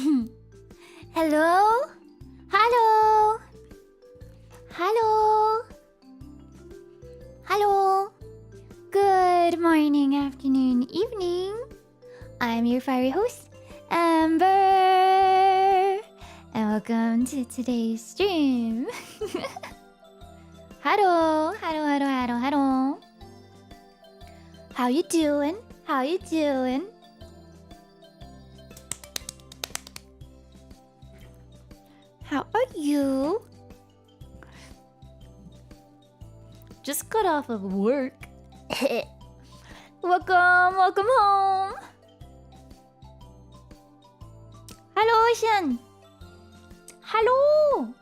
Hello? Hello? Hello? Hello? Good morning, afternoon, evening. I'm your fiery host, Ember. And welcome to today's stream. Hello, hello, hello, hello, hello. How you doing? How you doing? How are you? Just got off of work. Welcome home. Hello, Ocean. Hello.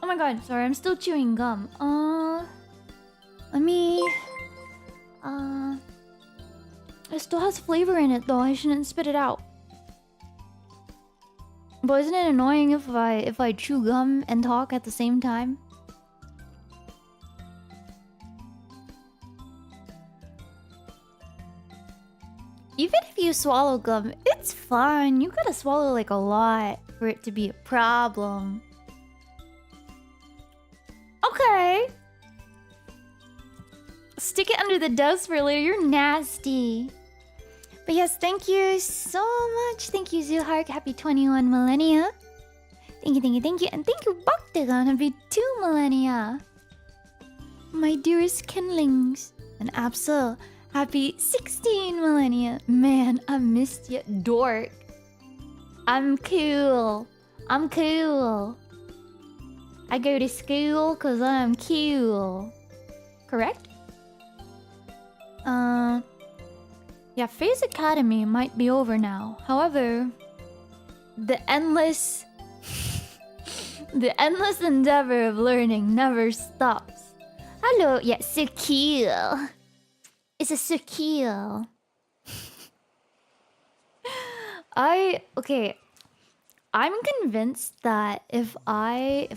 Oh my god, sorry, I'm still chewing gum. Let me... It still has flavor in it though, I shouldn't spit it out. But isn't it annoying if I chew gum and talk at the same time? Even if you swallow gum, it's fine. You gotta swallow like a lot for it to be a problem. Okay. Stick it under the desk for later. You're nasty. But yes, thank you so much. Thank you, Zuhark. Happy 21 millennia. Thank you, thank you, thank you. And thank you, Bactagon. Happy 2 millennia. My dearest kindlings. And Absol. Happy 16 millennia. Man, I missed you. Dork. I'm cool. I'm cool. I go to school because I'm cool. Correct? Yeah, Phase Academy might be over now. However, the endless endeavor of learning never stops. Hello, yeah, so cool. It's a so cool. Okay. I'm convinced that if I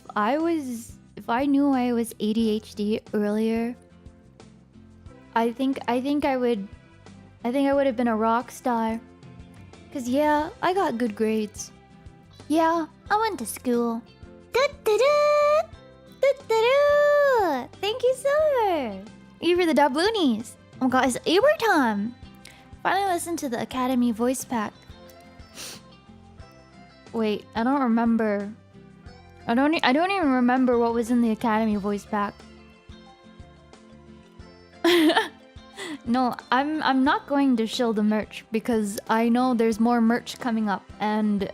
knew I was ADHD earlier, I think I would have been a rock star. Cause yeah, I got good grades. Yeah, I went to school. Thank you, sir. You for the Dabloonies. Oh my god, it's Amber time. Finally listened to the Academy voice pack. Wait, I don't remember. I don't even remember what was in the Academy voice pack. No, I'm not going to shill the merch because I know there's more merch coming up and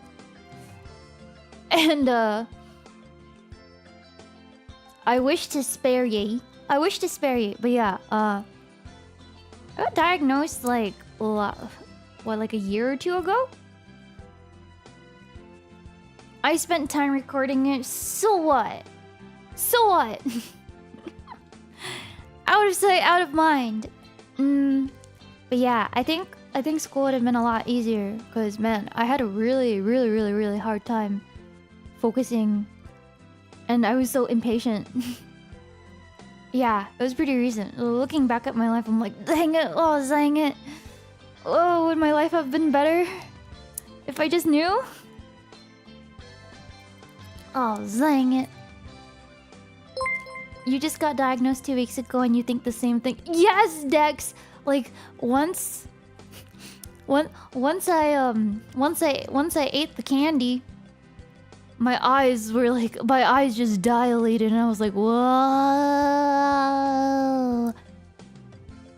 I wish to spare ye. But yeah, I got diagnosed like what, like a year or two ago? I spent time recording it, so what? So what? Out of sight, out of mind. But yeah, I think school would have been a lot easier because man, I had a really hard time focusing and I was so impatient. Yeah, it was pretty recent. Looking back at my life, I'm like, dang it, oh, would my life have been better if I just knew? Oh, dang it. You just got diagnosed 2 weeks ago and you think the same thing. Yes, Dex! Like, once I ate the candy, my eyes just dilated and I was like, whoa.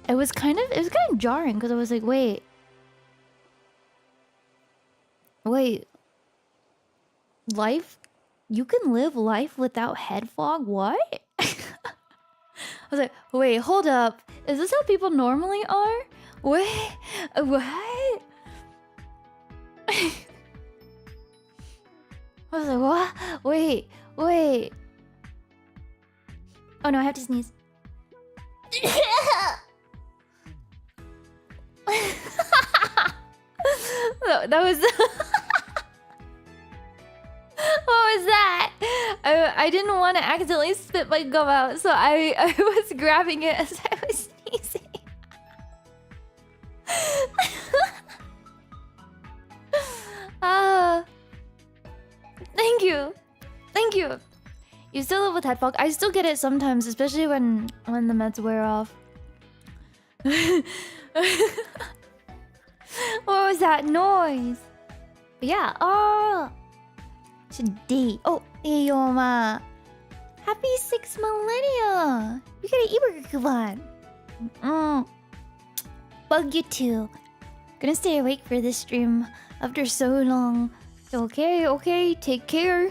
It was kind of jarring because I was like, wait. Life? You can live life without head fog? What? I was like, wait, hold up. Is this how people normally are? Wait, what? I was like, what? Wait. Oh no, I have to sneeze. No, that was... What was that? I didn't want to accidentally spit my gum out, so I was grabbing it as I was sneezing. Ah, thank you. Thank you. You still live with head fog? I still get it sometimes, especially when the meds wear off. What was that noise? But yeah, oh, today. Oh, hey, Yoma. Happy 6 millennia. You got an e-burger coupon. Bug you too. Gonna stay awake for this stream after so long. Okay, okay, take care.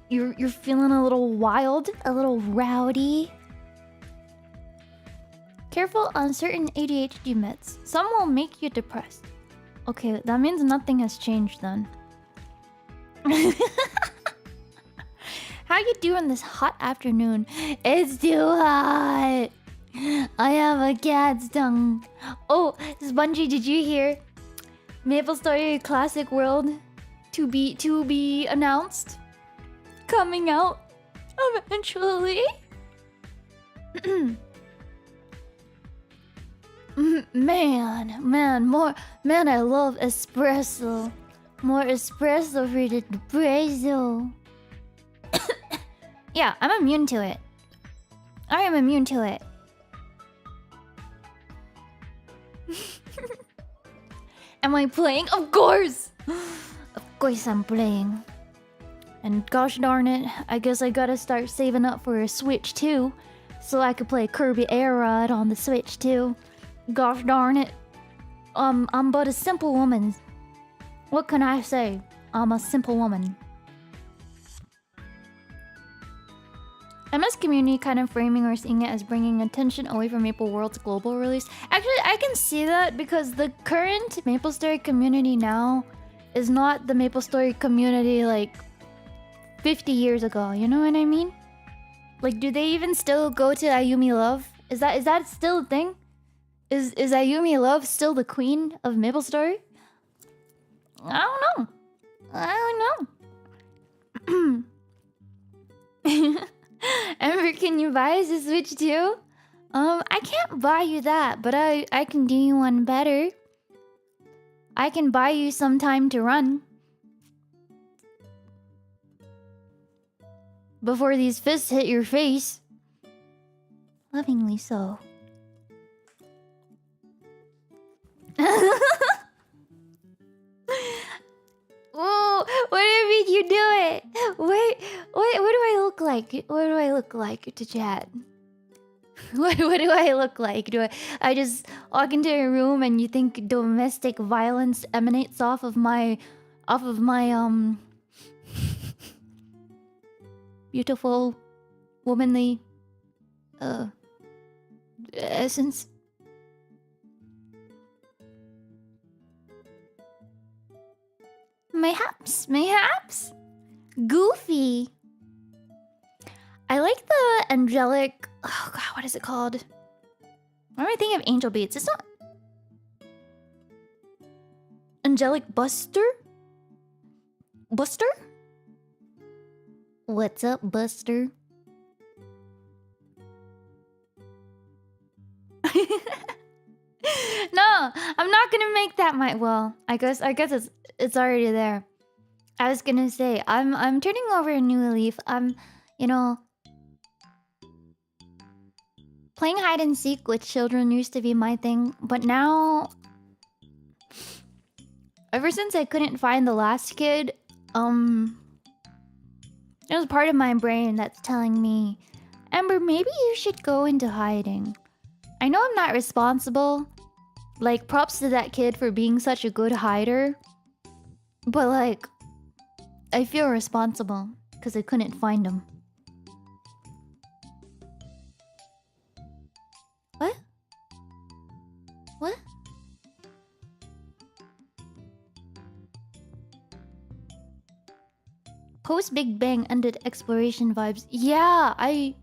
You're feeling a little wild, a little rowdy. Careful on certain ADHD meds. Some will make you depressed. Okay, that means nothing has changed then. How you doing this hot afternoon? It's too hot. I have a cat's tongue. Oh, Spongy, did you hear? Maple Story Classic World to be announced. Coming out eventually. Man, I love espresso. More espresso for the espresso. Yeah, I'm immune to it. I am immune to it. Am I playing? Of course! Of course I'm playing. And gosh darn it, I guess I gotta start saving up for a Switch too, so I could play Kirby Air Ride on the Switch too. Gosh darn it. I'm but a simple woman. What can I say? I'm a simple woman. MS community kind of framing or seeing it as bringing attention away from Maple World's global release. Actually, I can see that because the current MapleStory community now is not the MapleStory community like 50 years ago. You know what I mean? Like, do they even still go to Ayumi Love? Is that still a thing? Is Ayumi Love still the queen of MapleStory? I don't know. I don't know. Ember, can you buy us a Switch too? I can't buy you that, but I can do you one better. I can buy you some time to run. Before these fists hit your face. Lovingly so. Whoa, what do you mean you do it? Wait, what do I look like? What do I look like to chat? What do I look like? Do I just walk into a room and you think domestic violence emanates off of my beautiful womanly essence? Mayhaps. Goofy. I like the angelic. Oh god, what is it called? Why am I thinking of angel beats? It's not angelic Buster. Buster? What's up, Buster? No, I'm not gonna make that my. Well, I guess it's already there. I was gonna say I'm turning over a new leaf. You know, playing hide and seek with children used to be my thing, but now, ever since I couldn't find the last kid, there's part of my brain that's telling me, Ember, maybe you should go into hiding. I know I'm not responsible. Like, props to that kid for being such a good hider. But like, I feel responsible because I couldn't find him. What? What? Post Big Bang ended exploration vibes. Yeah, I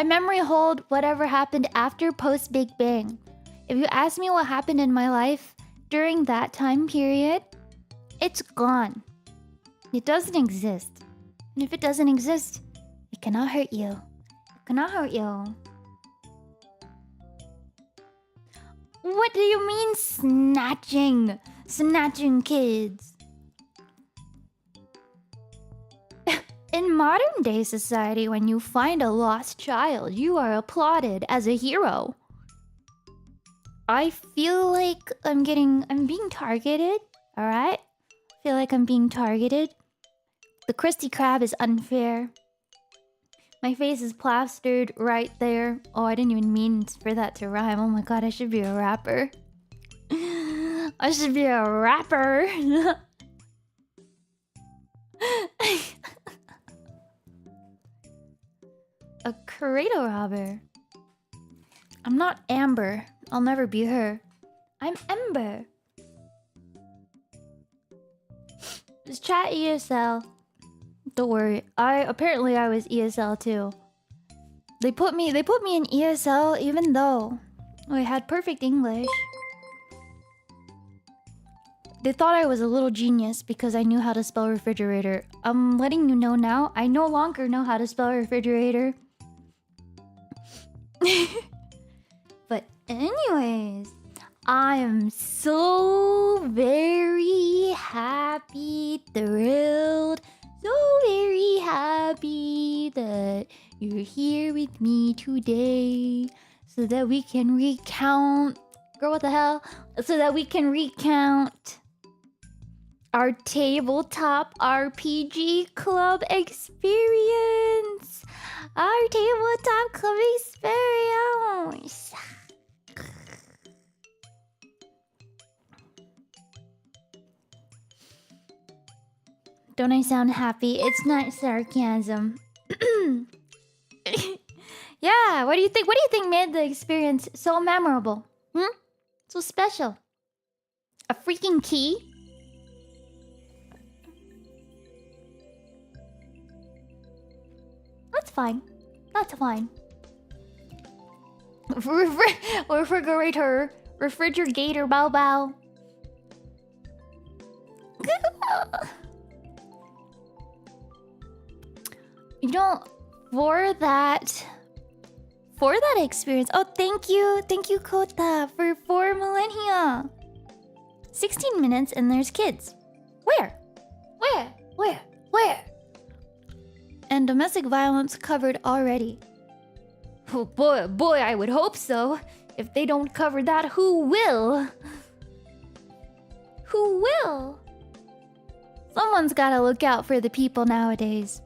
memory hold whatever happened after post Big Bang. If you ask me what happened in my life during that time period, it's gone. It doesn't exist. And if it doesn't exist, it cannot hurt you. It cannot hurt you. What? What do you mean snatching? Snatching kids. In modern day society, when you find a lost child, you are applauded as a hero. I feel like I'm being targeted, alright? I feel like I'm being targeted. The Krusty Krab is unfair. My face is plastered right there. Oh, I didn't even mean for that to rhyme. Oh my god, I should be a rapper. I should be a rapper. A cradle robber. I'm not Amber. I'll never be her. I'm Ember. Just chat ESL. Don't worry. Apparently I was ESL too. They put me in ESL even though I had perfect English. They thought I was a little genius because I knew how to spell refrigerator. I'm letting you know now, I no longer know how to spell refrigerator. But anyways, I am so very happy, thrilled, so very happy that you're here with me today so that we can recount... Girl, what the hell? So that we can recount our tabletop RPG club experience. Our tabletop club experience. Don't I sound happy? It's not sarcasm. Yeah, what do you think? What do you think made the experience so memorable? So special? A freaking key? That's fine. That's fine. Refrigerator. Refrigerator bow bow. You know, for that experience. Oh, thank you, Kota, for 4 millennia. 16 minutes and there's kids. Where? And domestic violence covered already. Oh boy, I would hope so. If they don't cover that, who will? Who will? Someone's gotta look out for the people nowadays.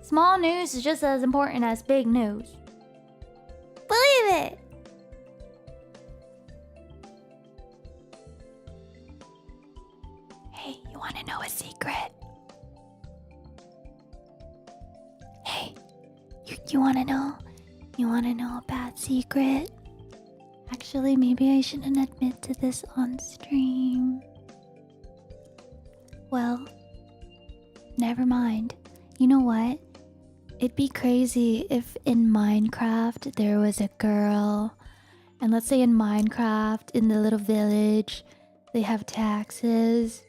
Small news is just as important as big news. Believe it! Hey, you wanna know a secret? Hey, you wanna know? You wanna know a bad secret? Actually, maybe I shouldn't admit to this on stream. Well, never mind. You know what? It'd be crazy if in Minecraft there was a girl, and let's say in Minecraft, in the little village, they have taxes.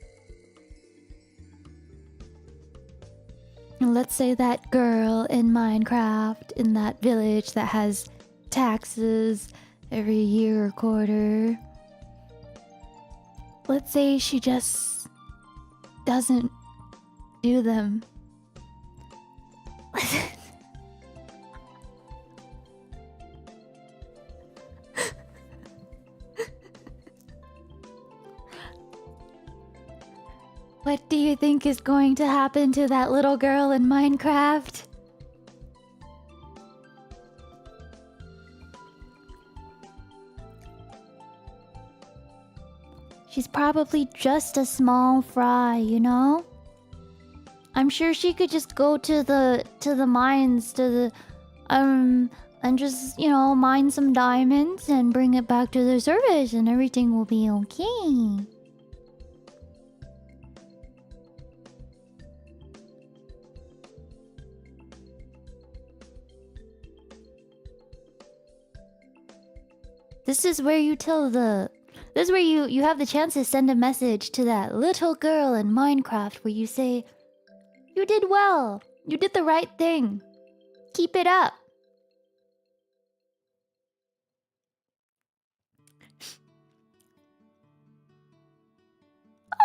And let's say that girl in Minecraft, in that village that has taxes every year or quarter, let's say she just doesn't do them. What do you think is going to happen to that little girl in Minecraft? She's probably just a small fry, you know? I'm sure she could just go to the mines, and just, you know, mine some diamonds and bring it back to the surface and everything will be okay. This is where you have the chance to send a message to that little girl in Minecraft where you say, "You did well. You did the right thing. Keep it up."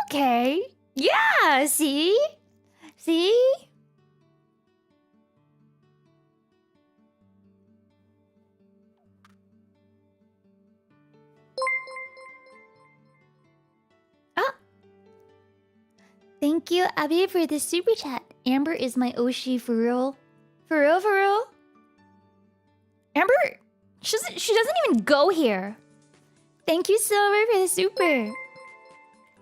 Okay. Yeah, see? See? Ah. Thank you, Abby, for the super chat. Amber is my Oshi for real. For real, for real? Amber, she doesn't even go here. Thank you so much for the super.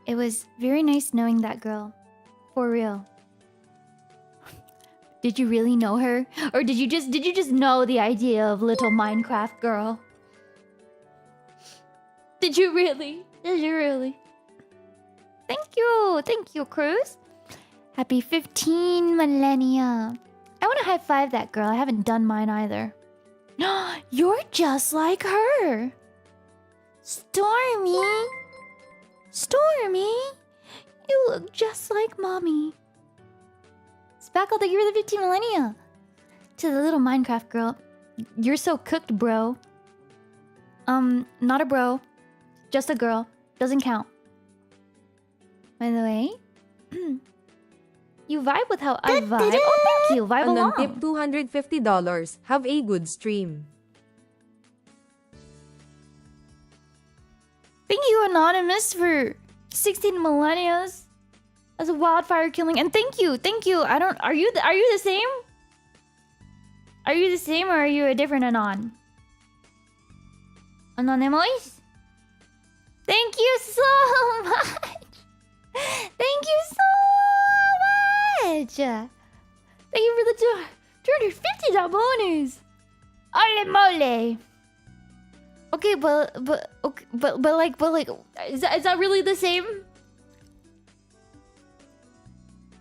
It was very nice knowing that girl. For real. Did you really know her? Or did you just know the idea of little Minecraft girl? Did you really? Did you really? Thank you, Cruz. Happy 15 millennia. I want to high five that girl. I haven't done mine either. You're just like her. Stormy. Stormy. You look just like mommy. Spackle, thank you for the 15 millennia. To the little Minecraft girl. You're so cooked, bro. Not a bro. Just a girl. Doesn't count. By the way, you vibe with how I vibe. Oh, thank you. Vibe along. Tip $250. Have a good stream. Thank you, Anonymous, for 16 millennials as a wildfire killing. And thank you. I don't. Are you the same? Are you the same, or are you a different Anon? Anonymous? Thank you so much. Thank you so much. Thank you for the 250 Dabloons. Ole mole. Okay, but is that really the same?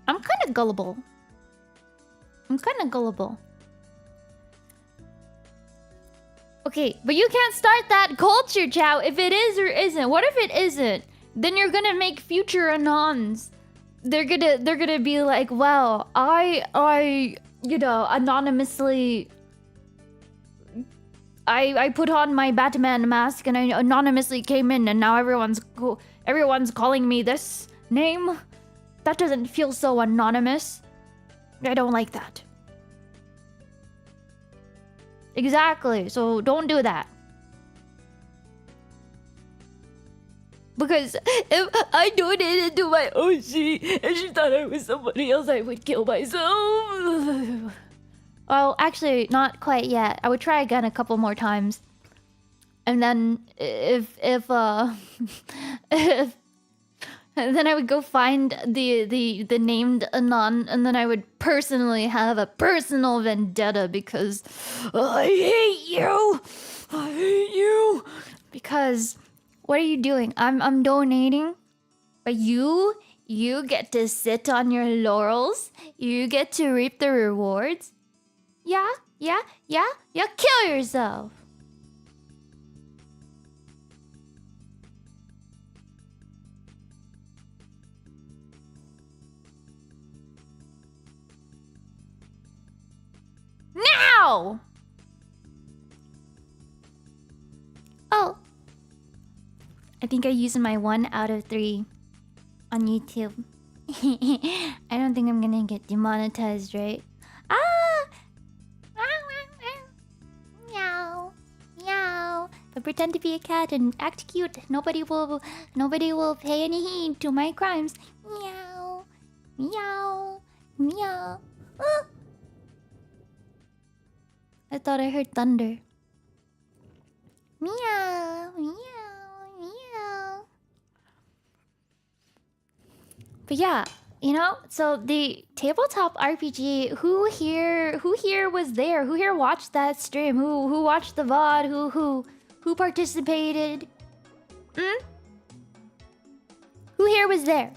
I'm kind of gullible. Okay, but you can't start that culture, Chow, if it is or isn't. What if it isn't? Then you're gonna make future Anons. They're gonna be like, well, I anonymously I put on my Batman mask and I anonymously came in, and now everyone's calling me this name. That doesn't feel so anonymous. I don't like that. Exactly. So don't do that. Because if I donated to my OG and she thought I was somebody else, I would kill myself. Well, actually, not quite yet. I would try again a couple more times. And then if then I would go find the named Anon, and then I would personally have a personal vendetta because I hate you. I hate you. Because what are you doing? I'm donating, but you get to sit on your laurels. You get to reap the rewards. Yeah. Kill yourself. Now! Oh. I think I'm using my 1 out of 3 on YouTube. I don't think I'm gonna get demonetized, right? Ah! Meow. Meow. But pretend to be a cat and act cute. Nobody will pay any heed to my crimes. Meow. Meow. Meow. Ah! I thought I heard thunder. Meow, meow, meow. But yeah, so the tabletop RPG, who here was there? Who here watched that stream? Who watched the VOD? Who participated? Who here was there?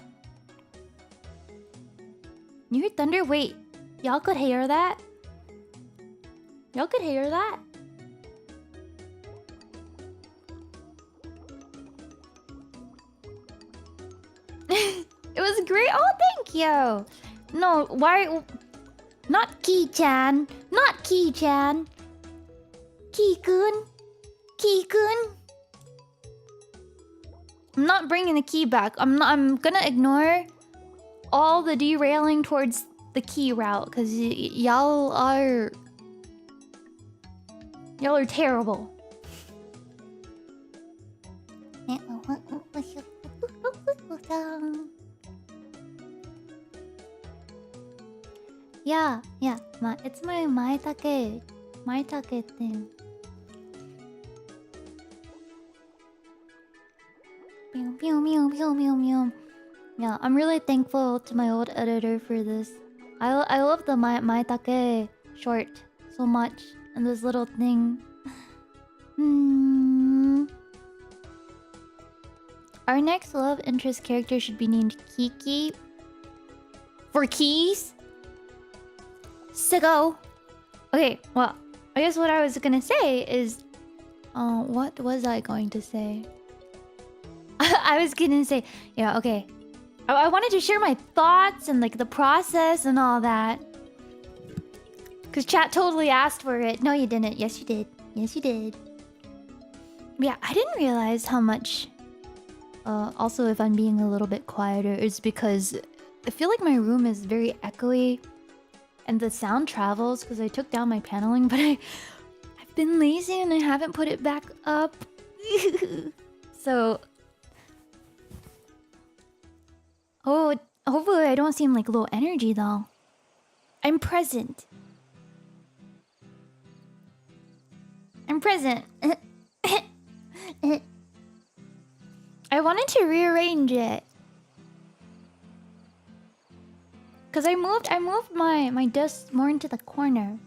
You heard thunder? Wait, y'all could hear that? Y'all could hear that? It was great. Oh, thank you. No, why? Not Ki-chan. Not Ki-chan. Ki-kun. Ki-kun. I'm not bringing the key back. I'm gonna ignore all the derailing towards the key route because y'all are terrible. Yeah. It's my maitake thing. Pew, pew, pew, pew, pew, pew. Yeah, I'm really thankful to my old editor for this. I love the maitake short so much, and this little thing. Our next love interest character should be named Kiki. For keys? Sicko. Okay, well, I guess what I was gonna say is... what was I going to say? I was gonna say... Yeah, okay. I wanted to share my thoughts and like the process and all that. Because chat totally asked for it. No, you didn't. Yes, you did. Yes, you did. Yeah, I didn't realize how much... also, if I'm being a little bit quieter, it's because I feel like my room is very echoey. And the sound travels because I took down my paneling, but I've been lazy and I haven't put it back up. So... Oh, hopefully I don't seem like low energy though. I'm present. I'm present. I wanted to rearrange it. Cause I moved my desk more into the corner.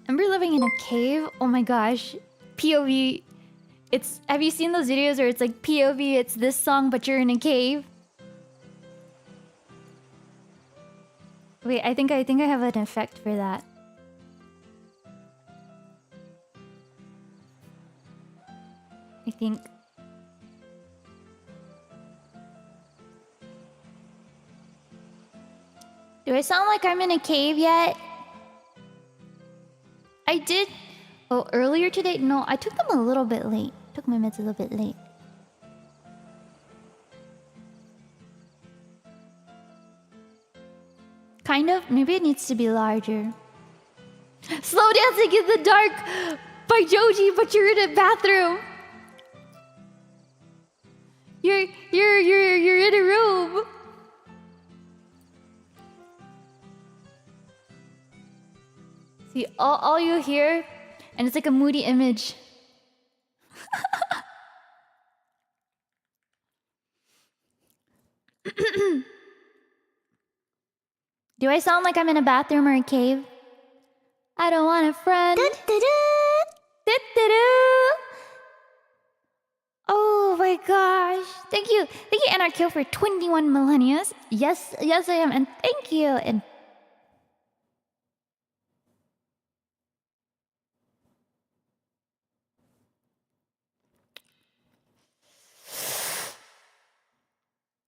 I'm living in a cave. Oh my gosh. POV. Have you seen those videos where it's like POV, it's this song, but you're in a cave? Wait, I think I have an effect for that. I think. Do I sound like I'm in a cave yet? I did. Oh, earlier today? No, I took them a little bit late. Took my meds a little bit late. Kind of. Maybe it needs to be larger. Slow dancing in the dark by Joji, but you're in a bathroom. You're in a room. See, all you hear, and it's like a moody image. Do I sound like I'm in a bathroom or a cave? I don't want a friend. Oh my gosh. Thank you, NRK, for 21 millennia. Yes, I am, and thank you. And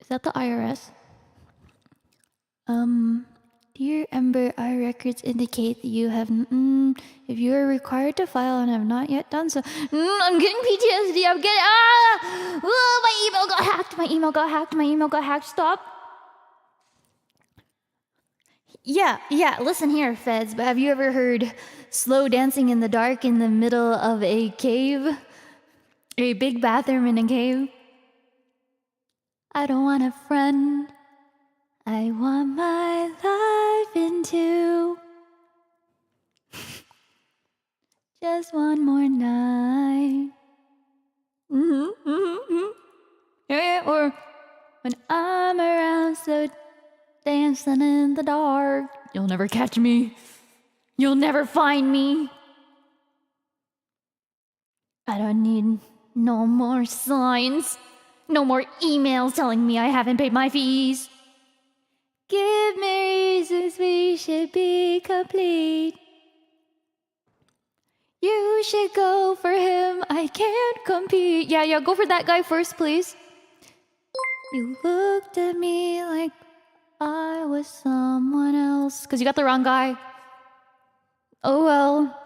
is that the IRS? Dear Ember, our records indicate that you have... if you are required to file and have not yet done so... I'm getting PTSD, I'm getting... Oh, my email got hacked, stop. Yeah, listen here, feds, but have you ever heard slow dancing in the dark in the middle of a cave? A big bathroom in a cave? I don't want a friend. I want my life into just one more night. Yeah, or when I'm around, so dancing in the dark. You'll never catch me. You'll never find me. I don't need no more signs. No more emails telling me I haven't paid my fees. Give me reasons we should be complete. You should go for him, I can't compete. Yeah, go for that guy first, please. You looked at me like I was someone else. Because you got the wrong guy. Oh well.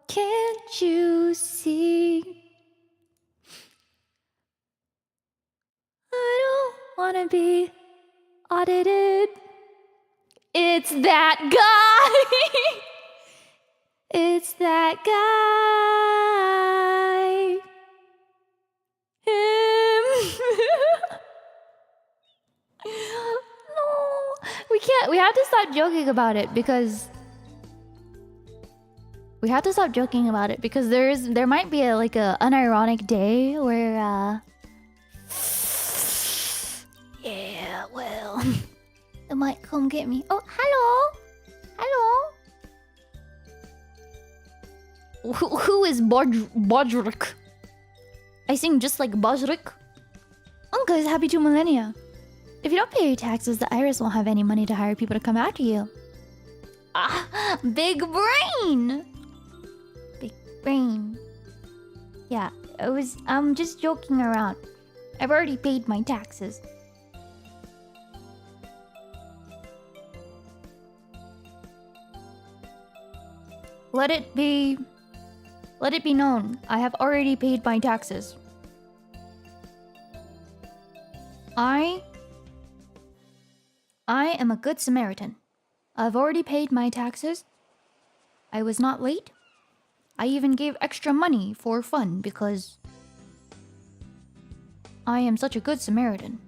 Can't you see? I don't wanna be audited. It's that guy. It's that guy. Him. No, we can't. We have to stop joking about it because there might be a unironic day where yeah, well, they might come get me. Oh, hello. Who is Bodrik? I sing just like Bodrik. Uncle is happy 2 millennia. If you don't pay your taxes, the Iris won't have any money to hire people to come after you. Ah, big brain. Big brain. Yeah, I'm just joking around. I've already paid my taxes. Let it be known, I have already paid my taxes. I am a good Samaritan. I've already paid my taxes. I was not late. I even gave extra money for fun because I am such a good Samaritan.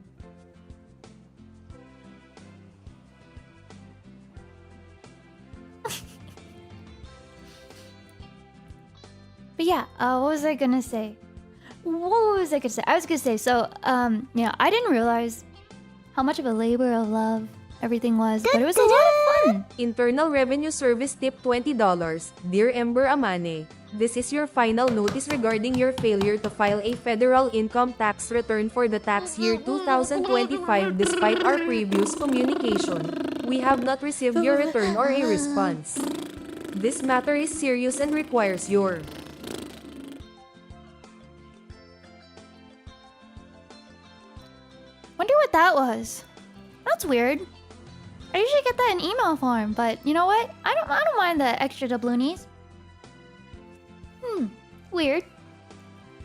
But yeah, what was I gonna say? I was gonna say, so, yeah, I didn't realize how much of a labor of love everything was, but it was a lot of fun. Internal Revenue Service tip $20. Dear Ember Amane, this is your final notice regarding your failure to file a federal income tax return for the tax year 2025 despite our previous communication. We have not received your return or a response. This matter is serious and requires your Wonder what that was. That's weird. I usually get that in email form, but you know what? I don't mind the extra doubloonies. Weird.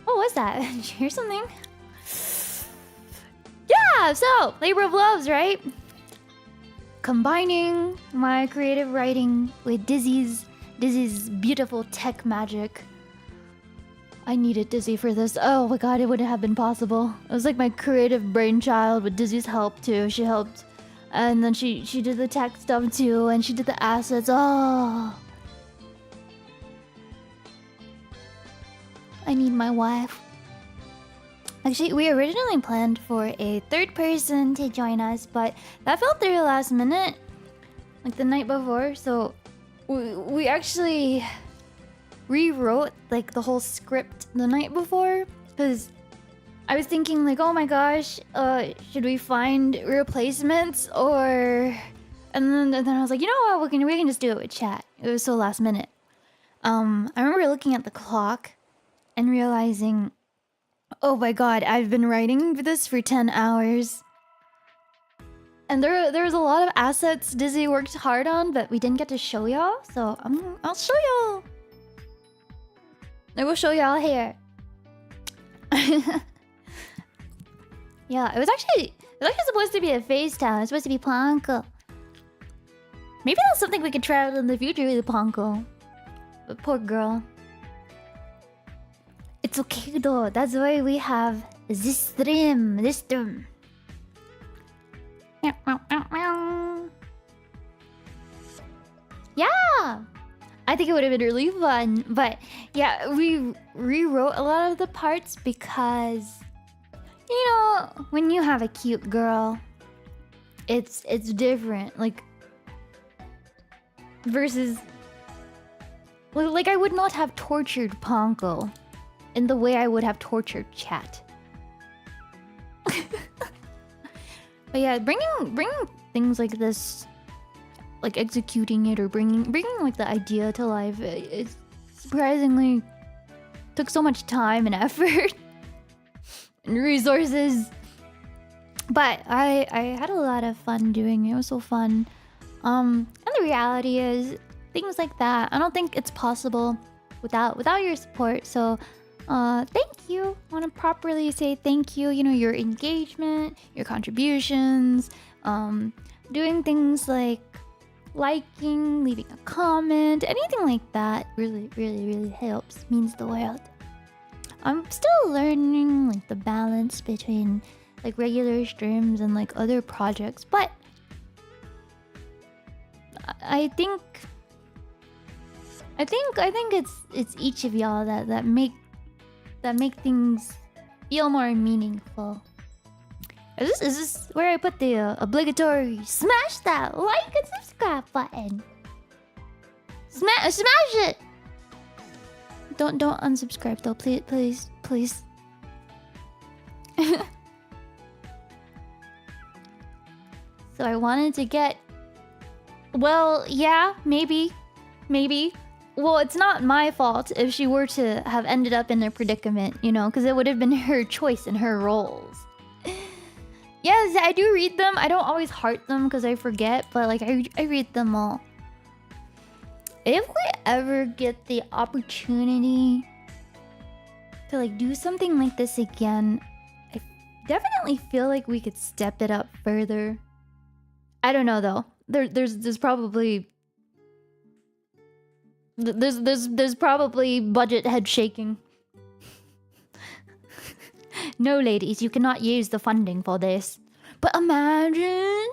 What was that? Did you hear something? Yeah, so labor of loves, right? Combining my creative writing with Dizzy's beautiful tech magic. I needed Dizzy for this. Oh my god, it wouldn't have been possible. It was like my creative brainchild with Dizzy's help too. She helped, and then she did the tech stuff too, and she did the assets. Oh, I need my wife. Actually, we originally planned for a third person to join us, but that fell through last minute, like the night before. So we actually rewrote like the whole script the night before because I was thinking like, oh my gosh, should we find replacements or? And then I was like, you know what, we can just do it with chat. It was so last minute. I remember looking at the clock and realizing, oh my god, I've been writing this for 10 hours. And there was a lot of assets Dizzy worked hard on, but we didn't get to show y'all. So I'll show y'all. I will show y'all here. Yeah, it was actually supposed to be a FaceTime. It was supposed to be Ponko. Maybe that's something we could try out in the future with Ponko. But poor girl. It's okay though. That's why we have this stream. Yeah! I think it would have been really fun. But yeah, we rewrote a lot of the parts because, you know, when you have a cute girl, it's different. Like, versus, like I would not have tortured Ponko in the way I would have tortured chat. But yeah, bringing things like this, like executing it or bringing like the idea to life, it surprisingly took so much time and effort and resources. But I had a lot of fun doing it. It was so fun. And the reality is, things like that, I don't think it's possible without your support. So Thank you. Want to properly say thank you. You know, your engagement, your contributions, doing things like liking, leaving a comment, anything like that really, really, really helps. Means the world. I'm still learning like the balance between like regular streams and like other projects, but I think it's each of y'all that make things feel more meaningful. Is this where I put the obligatory smash that like and subscribe button? Smash it! Don't unsubscribe though, please. So I wanted to get... Well, yeah, maybe. Well, it's not my fault if she were to have ended up in a predicament, you know, because it would have been her choice and her roles. Yes, I do read them. I don't always heart them because I forget, but like I read them all. If we ever get the opportunity to like do something like this again, I definitely feel like we could step it up further. I don't know though. There's probably budget head shaking. No, ladies, you cannot use the funding for this. But imagine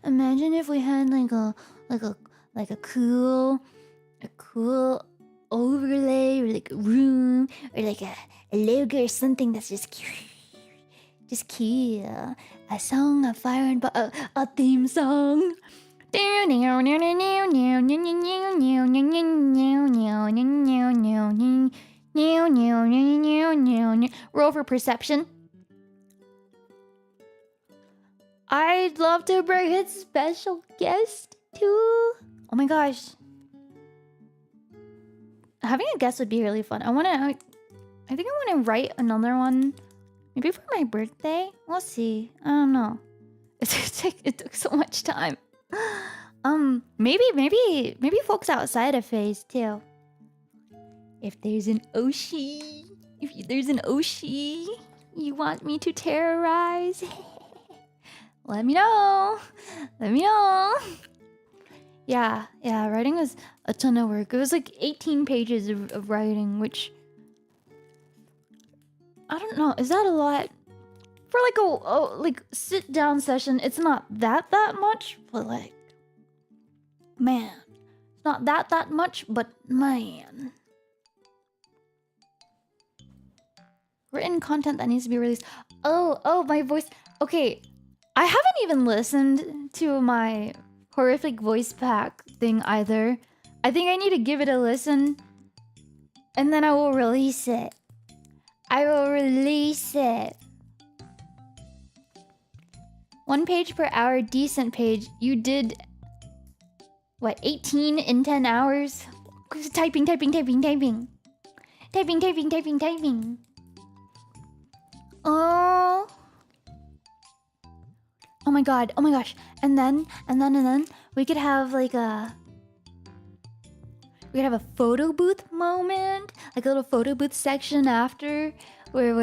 if we had like a cool overlay or like a room or like a logo or something that's just cute. A song, a fire and a theme song. Roll for perception. I'd love to bring a special guest too. Oh my gosh. Having a guest would be really fun. I think I want to write another one. Maybe for my birthday? We'll see. I don't know. It took so much time. Maybe folks outside of phase too. If there's an Oshi you want me to terrorize, let me know. Yeah, writing was a ton of work. It was like 18 pages of writing, which I don't know, is that a lot? For like a like sit down session, it's not that much, but like man, it's not that much, but man. Written content that needs to be released. Oh, my voice. Okay, I haven't even listened to my horrific voice pack thing either. I think I need to give it a listen, and then I will release it. One page per hour, decent page. You did what, 18 in 10 hours? Typing. Oh my god. Oh my gosh. And then we could have like a photo booth moment, like a little photo booth section after where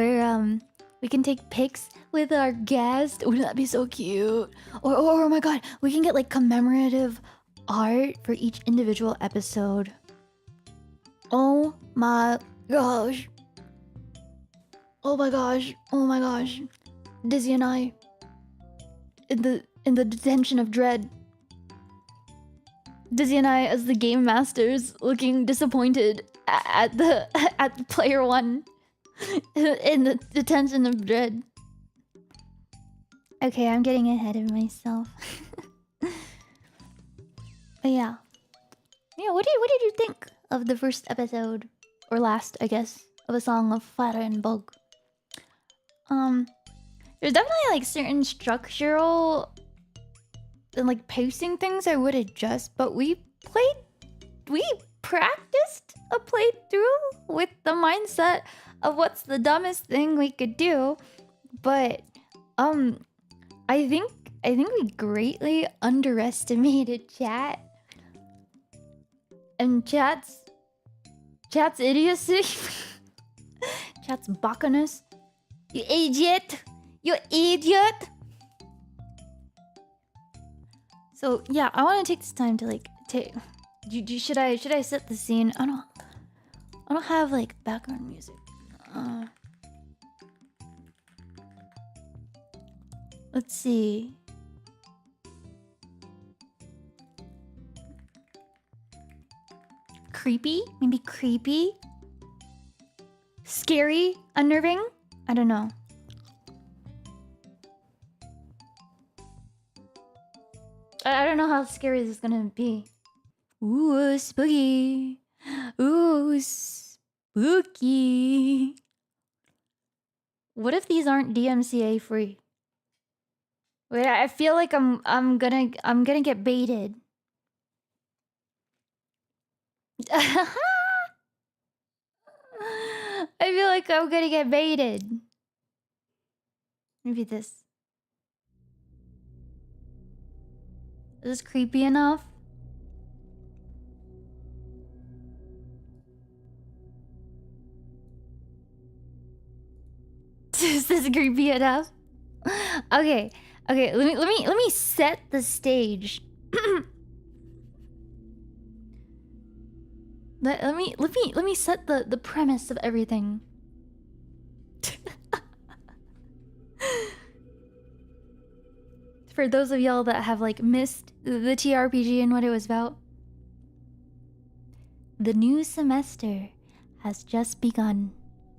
we can take pics with our guest. Wouldn't that be so cute? Or oh my god, we can get like commemorative art for each individual episode. Oh my gosh. Dizzy and I in the detention of dread. Dizzy and I as the game masters looking disappointed at the player one in the detention of dread. Okay, I'm getting ahead of myself. But yeah, what did you think of the first episode, or last, I guess, of A Song of Fire and Bug? There's definitely like certain structural and like pacing things I would adjust, but we practiced a playthrough with the mindset of what's the dumbest thing we could do. But I think we greatly underestimated chat. And chat's Chat's idiocy. Chat's bacchus. You idiot. You idiot. So yeah, I want to take this time to like take. Should I set the scene? I don't have like background music. Let's see. Creepy? Maybe creepy? Scary? Unnerving? I don't know. I don't know how scary this is gonna be. Ooh, spooky. Ooh, spooky. What if these aren't DMCA free? Wait, I feel like I'm gonna get baited. I feel like I'm gonna get baited. Maybe this. Is this creepy enough? Is this creepy enough? Okay, let me set the stage. let me set the premise of everything. For those of y'all that have like missed the TRPG and what it was about. The new semester has just begun,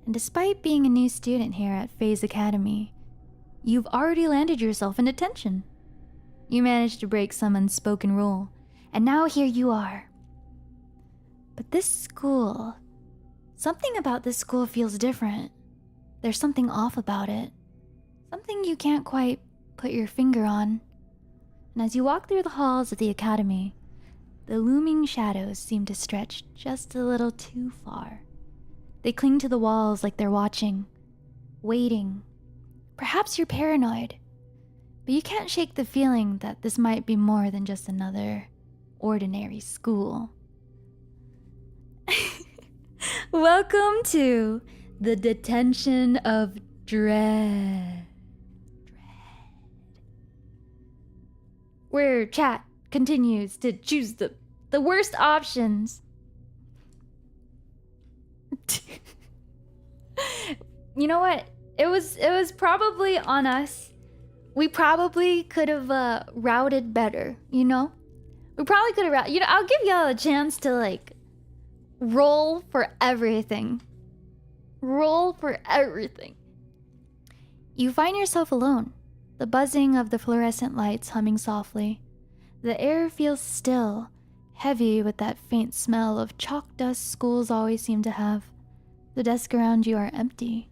and despite being a new student here at FaZe Academy, you've already landed yourself in detention. You managed to break some unspoken rule, and now here you are. But this school... something about this school feels different. There's something off about it. Something you can't quite put your finger on. And as you walk through the halls of the academy, the looming shadows seem to stretch just a little too far. They cling to the walls like they're watching, waiting. Perhaps you're paranoid, but you can't shake the feeling that this might be more than just another ordinary school. Welcome to the detention of dread. Where chat continues to choose the worst options. You know what? It was probably on us. We probably could have routed better, you know? We probably could have routed. You know, I'll give y'all a chance to like roll for everything. Roll for everything. You find yourself alone. The buzzing of the fluorescent lights humming softly. The air feels still, heavy with that faint smell of chalk dust schools always seem to have. The desks around you are empty,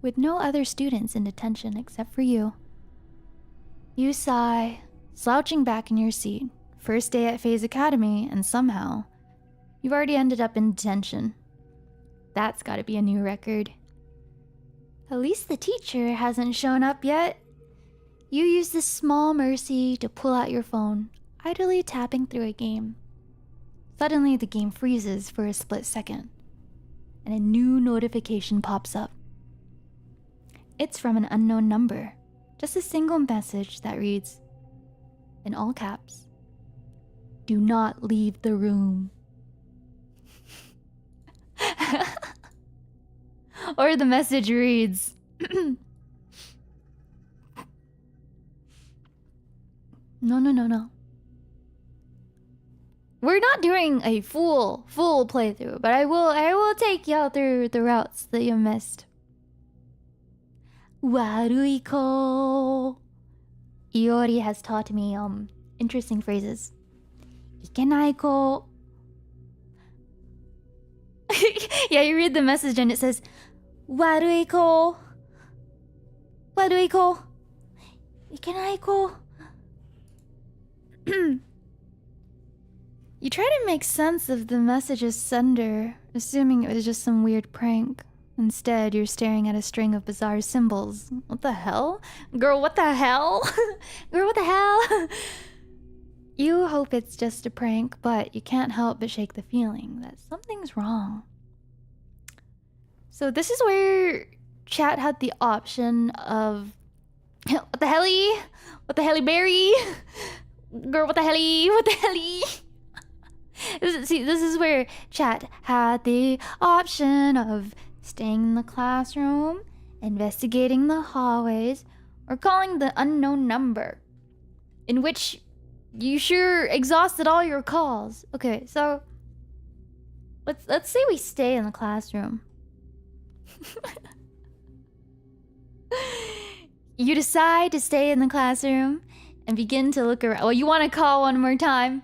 with no other students in detention except for you. You sigh, slouching back in your seat. First day at FaZe Academy, and somehow, you've already ended up in detention. That's gotta be a new record. At least the teacher hasn't shown up yet. You use this small mercy to pull out your phone, idly tapping through a game. Suddenly, the game freezes for a split second, and a new notification pops up. It's from an unknown number, just a single message that reads, in all caps, "Do not leave the room." Or the message reads, No. We're not doing a full playthrough, but I will take y'all through the routes that you missed. Warui ko. Iori has taught me interesting phrases. Ikenai ko. Yeah, you read the message and it says Warui ko. Warui ko. Ikenai ko. You try to make sense of the message's sender, assuming it was just some weird prank. Instead, you're staring at a string of bizarre symbols. What the hell? Girl, what the hell? Girl, what the hell? You hope it's just a prank, but you can't help but shake the feeling that something's wrong. So this is where chat had the option of what the helly? What the helly berry? Girl, what the helly? What the helly? This is where chat had the option of staying in the classroom, investigating the hallways, or calling the unknown number. In which you sure exhausted all your calls. Okay, so let's say we stay in the classroom. You decide to stay in the classroom and begin to look around. Well, you want to call one more time.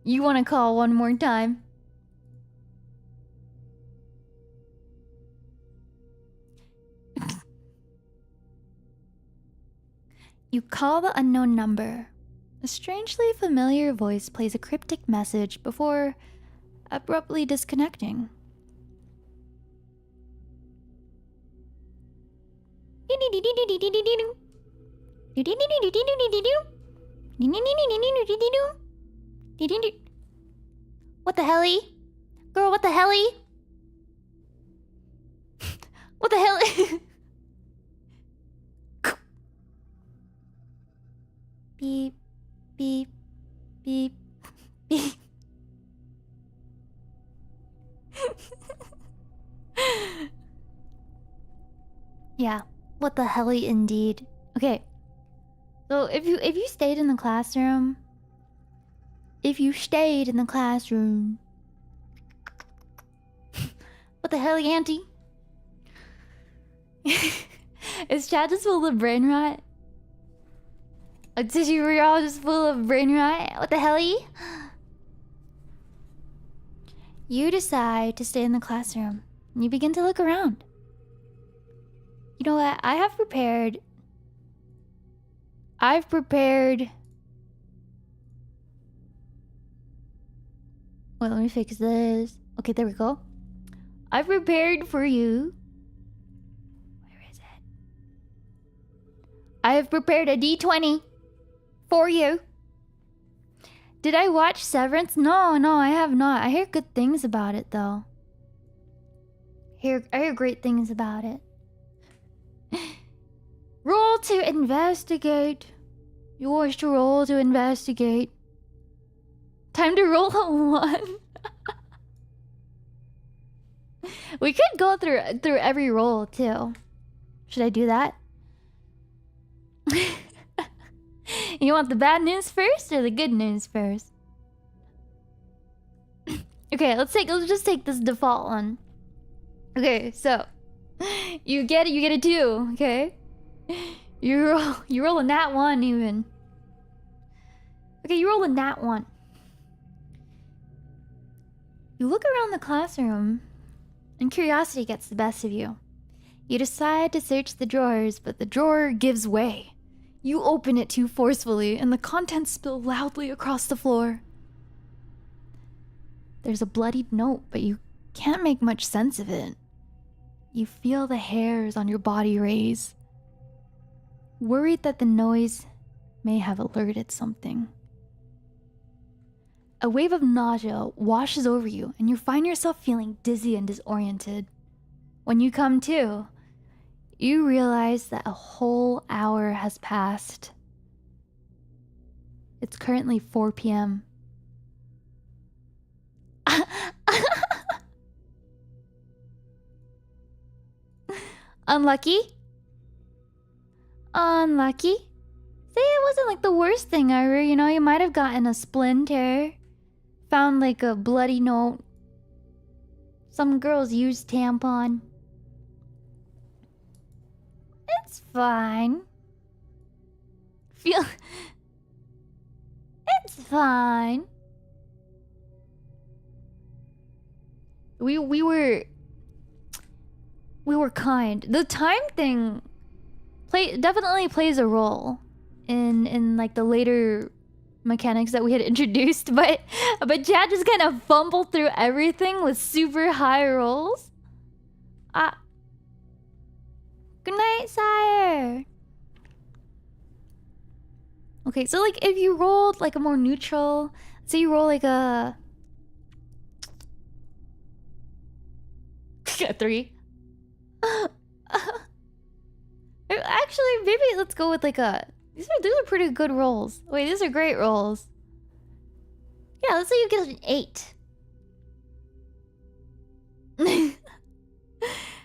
You want to call one more time. You call the unknown number. A strangely familiar voice plays a cryptic message before abruptly disconnecting. What the helly? Girl, what the helly? What the hell? Beep, beep, beep, beep. Yeah, what the helly indeed. Okay, so if you stayed in the classroom, what the helly, auntie? Is chat just full of brain rot? Did you were all just full of brain rot? What the helly? You decide to stay in the classroom and you begin to look around. You know what? I've prepared. Wait, let me fix this. Okay, there we go. I've prepared for you. Where is it? I have prepared a D20 for you. Did I watch Severance? No, I have not. I hear good things about it, though. I hear great things about it. Roll to investigate. Yours to roll to investigate. Time to roll a 1. We could go through every roll too. Should I do that? You want the bad news first or the good news first? Okay, let's just take this default one. Okay, so you get a 2, okay? You roll a nat 1 even. Okay, you roll a nat 1. You look around the classroom and curiosity gets the best of you. You decide to search the drawers, but the drawer gives way. You open it too forcefully and the contents spill loudly across the floor. There's a bloodied note, but you can't make much sense of it. You feel the hairs on your body raise, worried that the noise may have alerted something. A wave of nausea washes over you, and you find yourself feeling dizzy and disoriented. When you come to, you realize that a whole hour has passed. It's currently 4 p.m. Unlucky? Unlucky? Say it wasn't like the worst thing ever, you know? You might have gotten a splinter. Found like a bloody note. Some girl's used tampon. It's fine. It's fine. We were kind. The time thing definitely plays a role in like the later mechanics that we had introduced, but Chad just kind of fumbled through everything with super high rolls. Good night, sire. Okay, so like if you rolled like a more neutral, say you roll like a A 3. Actually, maybe let's go with like a... These are pretty good rolls. Wait, these are great rolls. Yeah, let's say you get an 8.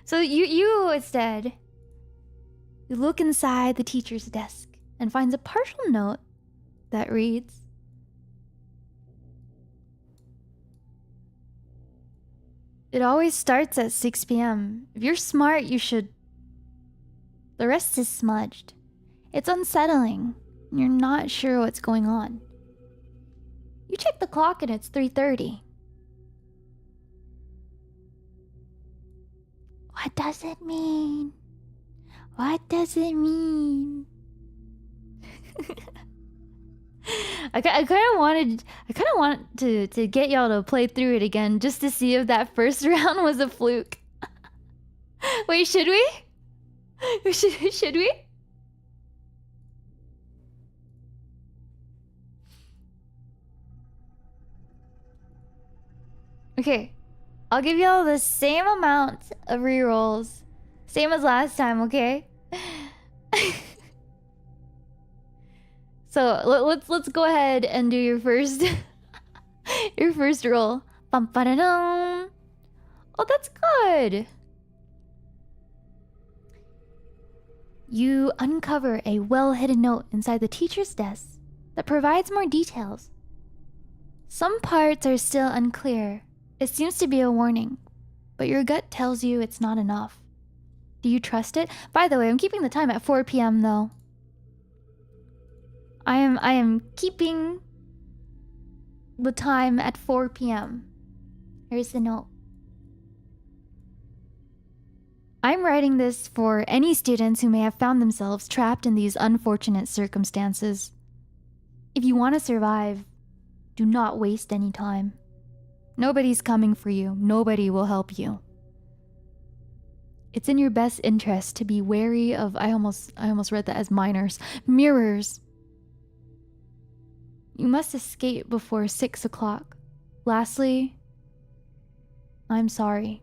So you instead, you look inside the teacher's desk and finds a partial note that reads, "It always starts at 6 p.m. If you're smart, you should... The rest is smudged. It's unsettling. You're not sure what's going on. You check the clock and it's 3:30. What does it mean? What does it mean?" I kind of want to get y'all to play through it again just to see if that first round was a fluke. Wait, should we? Should we? Okay, I'll give y'all the same amount of rerolls, same as last time, okay? So let's go ahead and do your first your first roll. Bum ba da dum. Oh, that's good. You uncover a well-hidden note inside the teacher's desk that provides more details. Some parts are still unclear. It seems to be a warning, but your gut tells you it's not enough. Do you trust it? By the way, I'm keeping the time at 4 p.m. though. I am keeping the time at 4 p.m. Here's the note. I'm writing this for any students who may have found themselves trapped in these unfortunate circumstances. If you want to survive, do not waste any time. Nobody's coming for you. Nobody will help you. It's in your best interest to be wary of... I almost read that as minors. Mirrors. You must escape before 6 o'clock. Lastly, I'm sorry.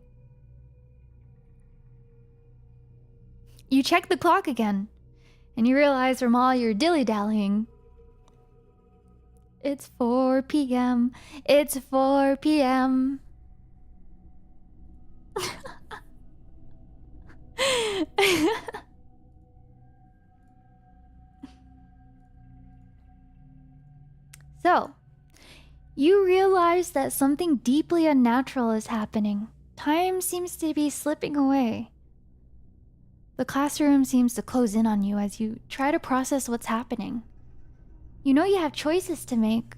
You check the clock again, and you realize from all your dilly-dallying, it's 4 p.m. It's 4 p.m. So, you realize that something deeply unnatural is happening. Time seems to be slipping away. The classroom seems to close in on you as you try to process what's happening. You know you have choices to make,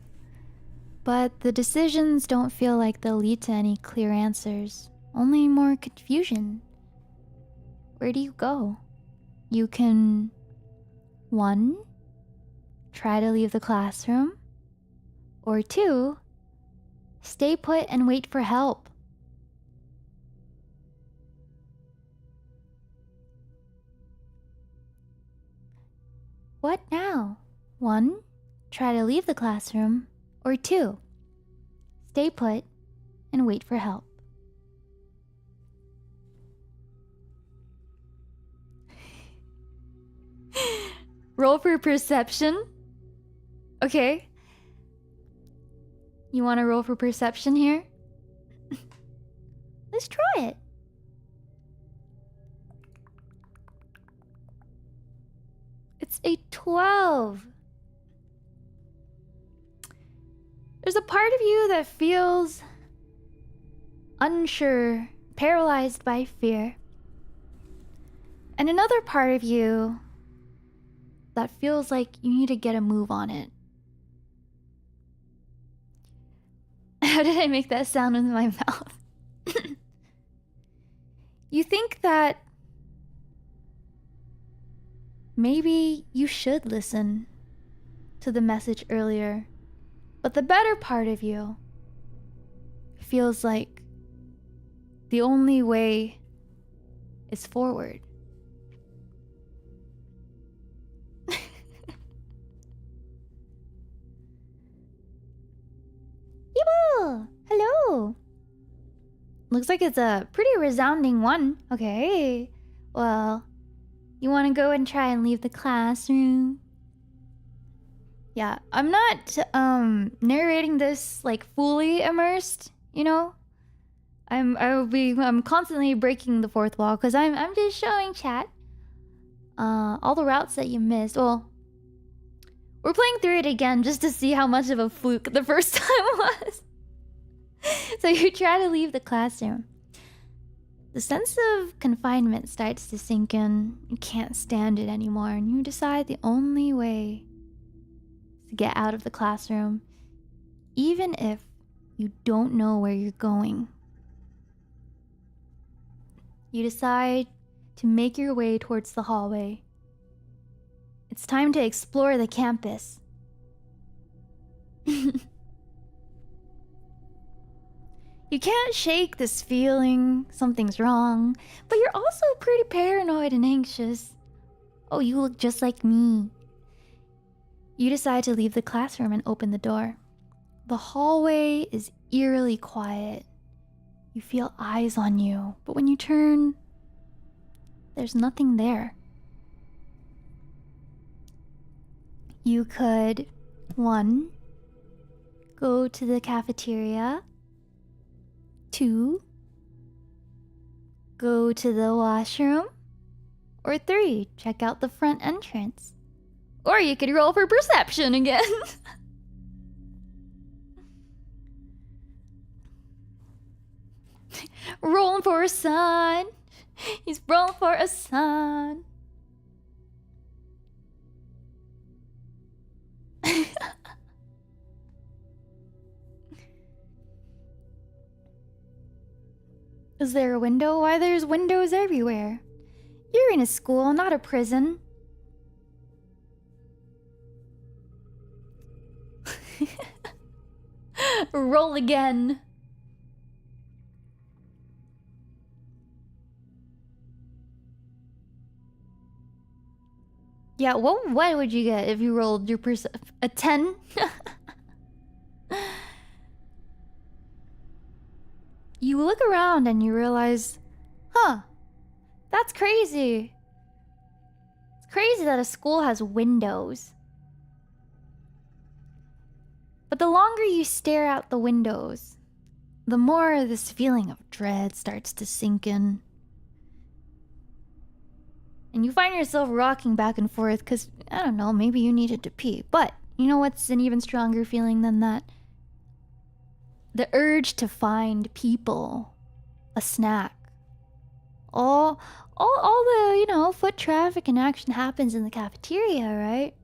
but the decisions don't feel like they'll lead to any clear answers, only more confusion. Where do you go? You can... 1. Try to leave the classroom. Or 2. Stay put and wait for help. What now? 1. Try to leave the classroom. Or 2. Stay put and wait for help. Roll for perception. Okay. You want to roll for perception here? Let's try it. It's a 12. There's a part of you that feels unsure, paralyzed by fear. And another part of you that feels like you need to get a move on it. How did I make that sound with my mouth? You think that maybe you should listen to the message earlier, but the better part of you feels like the only way is forward. Ibo! Hello! Looks like it's a pretty resounding one. Okay. Well, you want to go and try and leave the classroom? Yeah, I'm not narrating this like fully immersed, you know? I'm constantly breaking the fourth wall because I'm just showing chat all the routes that you missed. Well, we're playing through it again just to see how much of a fluke the first time was. So you try to leave the classroom. The sense of confinement starts to sink in. You can't stand it anymore, and you decide the only way is to get out of the classroom, even if you don't know where you're going. You decide to make your way towards the hallway. It's time to explore the campus. You can't shake this feeling something's wrong, but you're also pretty paranoid and anxious. Oh, you look just like me. You decide to leave the classroom and open the door. The hallway is eerily quiet. You feel eyes on you, but when you turn, there's nothing there. You could, 1, go to the cafeteria. 2, go to the washroom. Or 3, check out the front entrance. Or you could roll for perception again. Rolling for a sun. He's rolling for a sun. Is there a window? Why, there's windows everywhere. You're in a school, not a prison. Roll again. Yeah, what would you get if you rolled your a 10? You look around and you realize, that's crazy. It's crazy that a school has windows. But the longer you stare out the windows, the more this feeling of dread starts to sink in. And you find yourself rocking back and forth because, I don't know, maybe you needed to pee. But you know what's an even stronger feeling than that? The urge to find people, a snack. All the, you know, foot traffic and action happens in the cafeteria, right?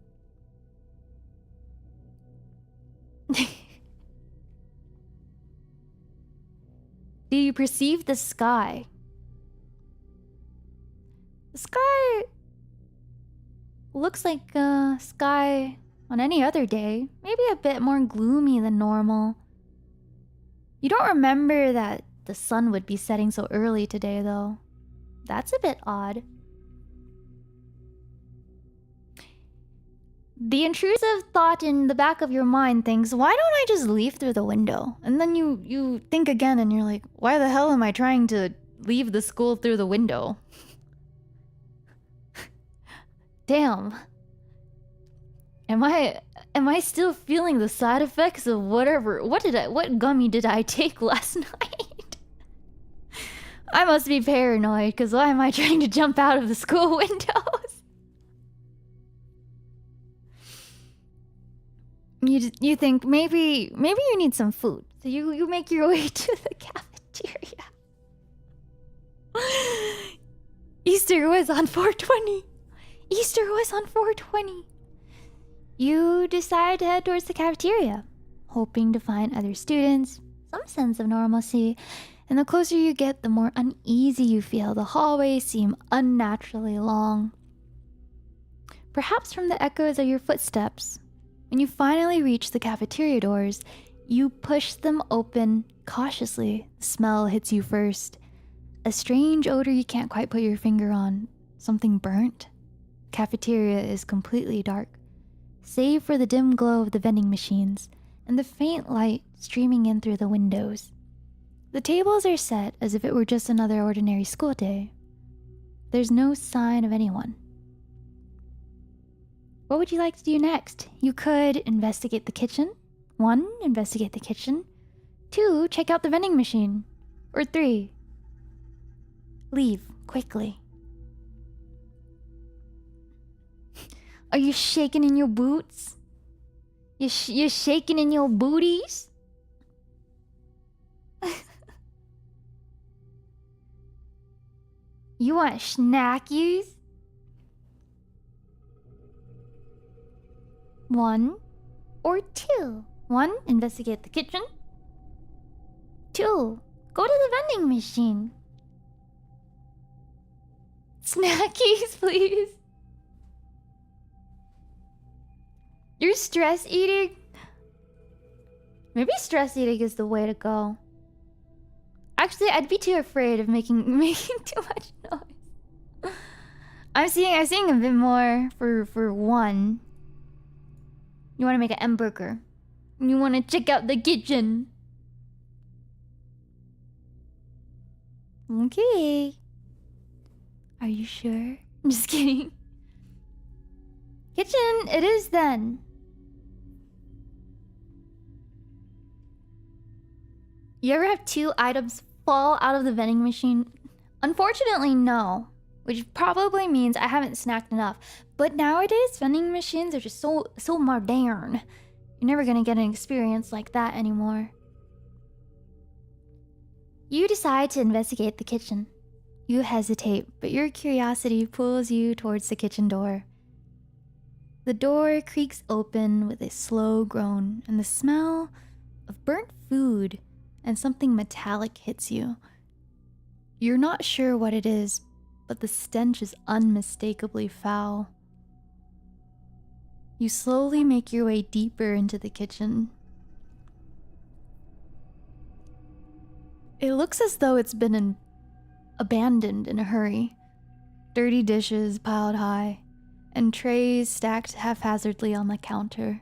Do you perceive the sky? The sky looks like a sky on any other day. Maybe a bit more gloomy than normal. You don't remember that the sun would be setting so early today, though. That's a bit odd. The intrusive thought in the back of your mind thinks, why don't I just leave through the window? And then you think again and you're like, why the hell am I trying to leave the school through the window? Damn. Am I still feeling the side effects of whatever? What gummy did I take last night? I must be paranoid, because why am I trying to jump out of the school windows? You think maybe you need some food. So you make your way to the cafeteria. Easter was on 420. Easter was on 420. You decide to head towards the cafeteria, hoping to find other students, some sense of normalcy, and the closer you get, the more uneasy you feel. The hallways seem unnaturally long. Perhaps from the echoes of your footsteps, when you finally reach the cafeteria doors, you push them open cautiously. The smell hits you first. A strange odor you can't quite put your finger on. Something burnt. Cafeteria is completely dark, save for the dim glow of the vending machines and the faint light streaming in through the windows. The tables are set as if it were just another ordinary school day. There's no sign of anyone. What would you like to do next? You could investigate the kitchen. 1, investigate the kitchen. 2, check out the vending machine. Or 3, leave quickly. Are you shaking in your boots? You're shaking in your booties? You want snackies? 1 or 2. 1, investigate the kitchen. 2, go to the vending machine. Snackies, please. You're stress eating? Maybe stress eating is the way to go. Actually, I'd be too afraid of making too much noise. I'm seeing a bit more for 1. You want to make an hamburger. You want to check out the kitchen. Okay. Are you sure? I'm just kidding. Kitchen, it is then. You ever have 2 items fall out of the vending machine? Unfortunately, no. Which probably means I haven't snacked enough. But nowadays, vending machines are just so modern. You're never gonna get an experience like that anymore. You decide to investigate the kitchen. You hesitate, but your curiosity pulls you towards the kitchen door. The door creaks open with a slow groan, and the smell of burnt food and something metallic hits you. You're not sure what it is, but the stench is unmistakably foul. You slowly make your way deeper into the kitchen. It looks as though it's been abandoned in a hurry. Dirty dishes piled high, and trays stacked haphazardly on the counter.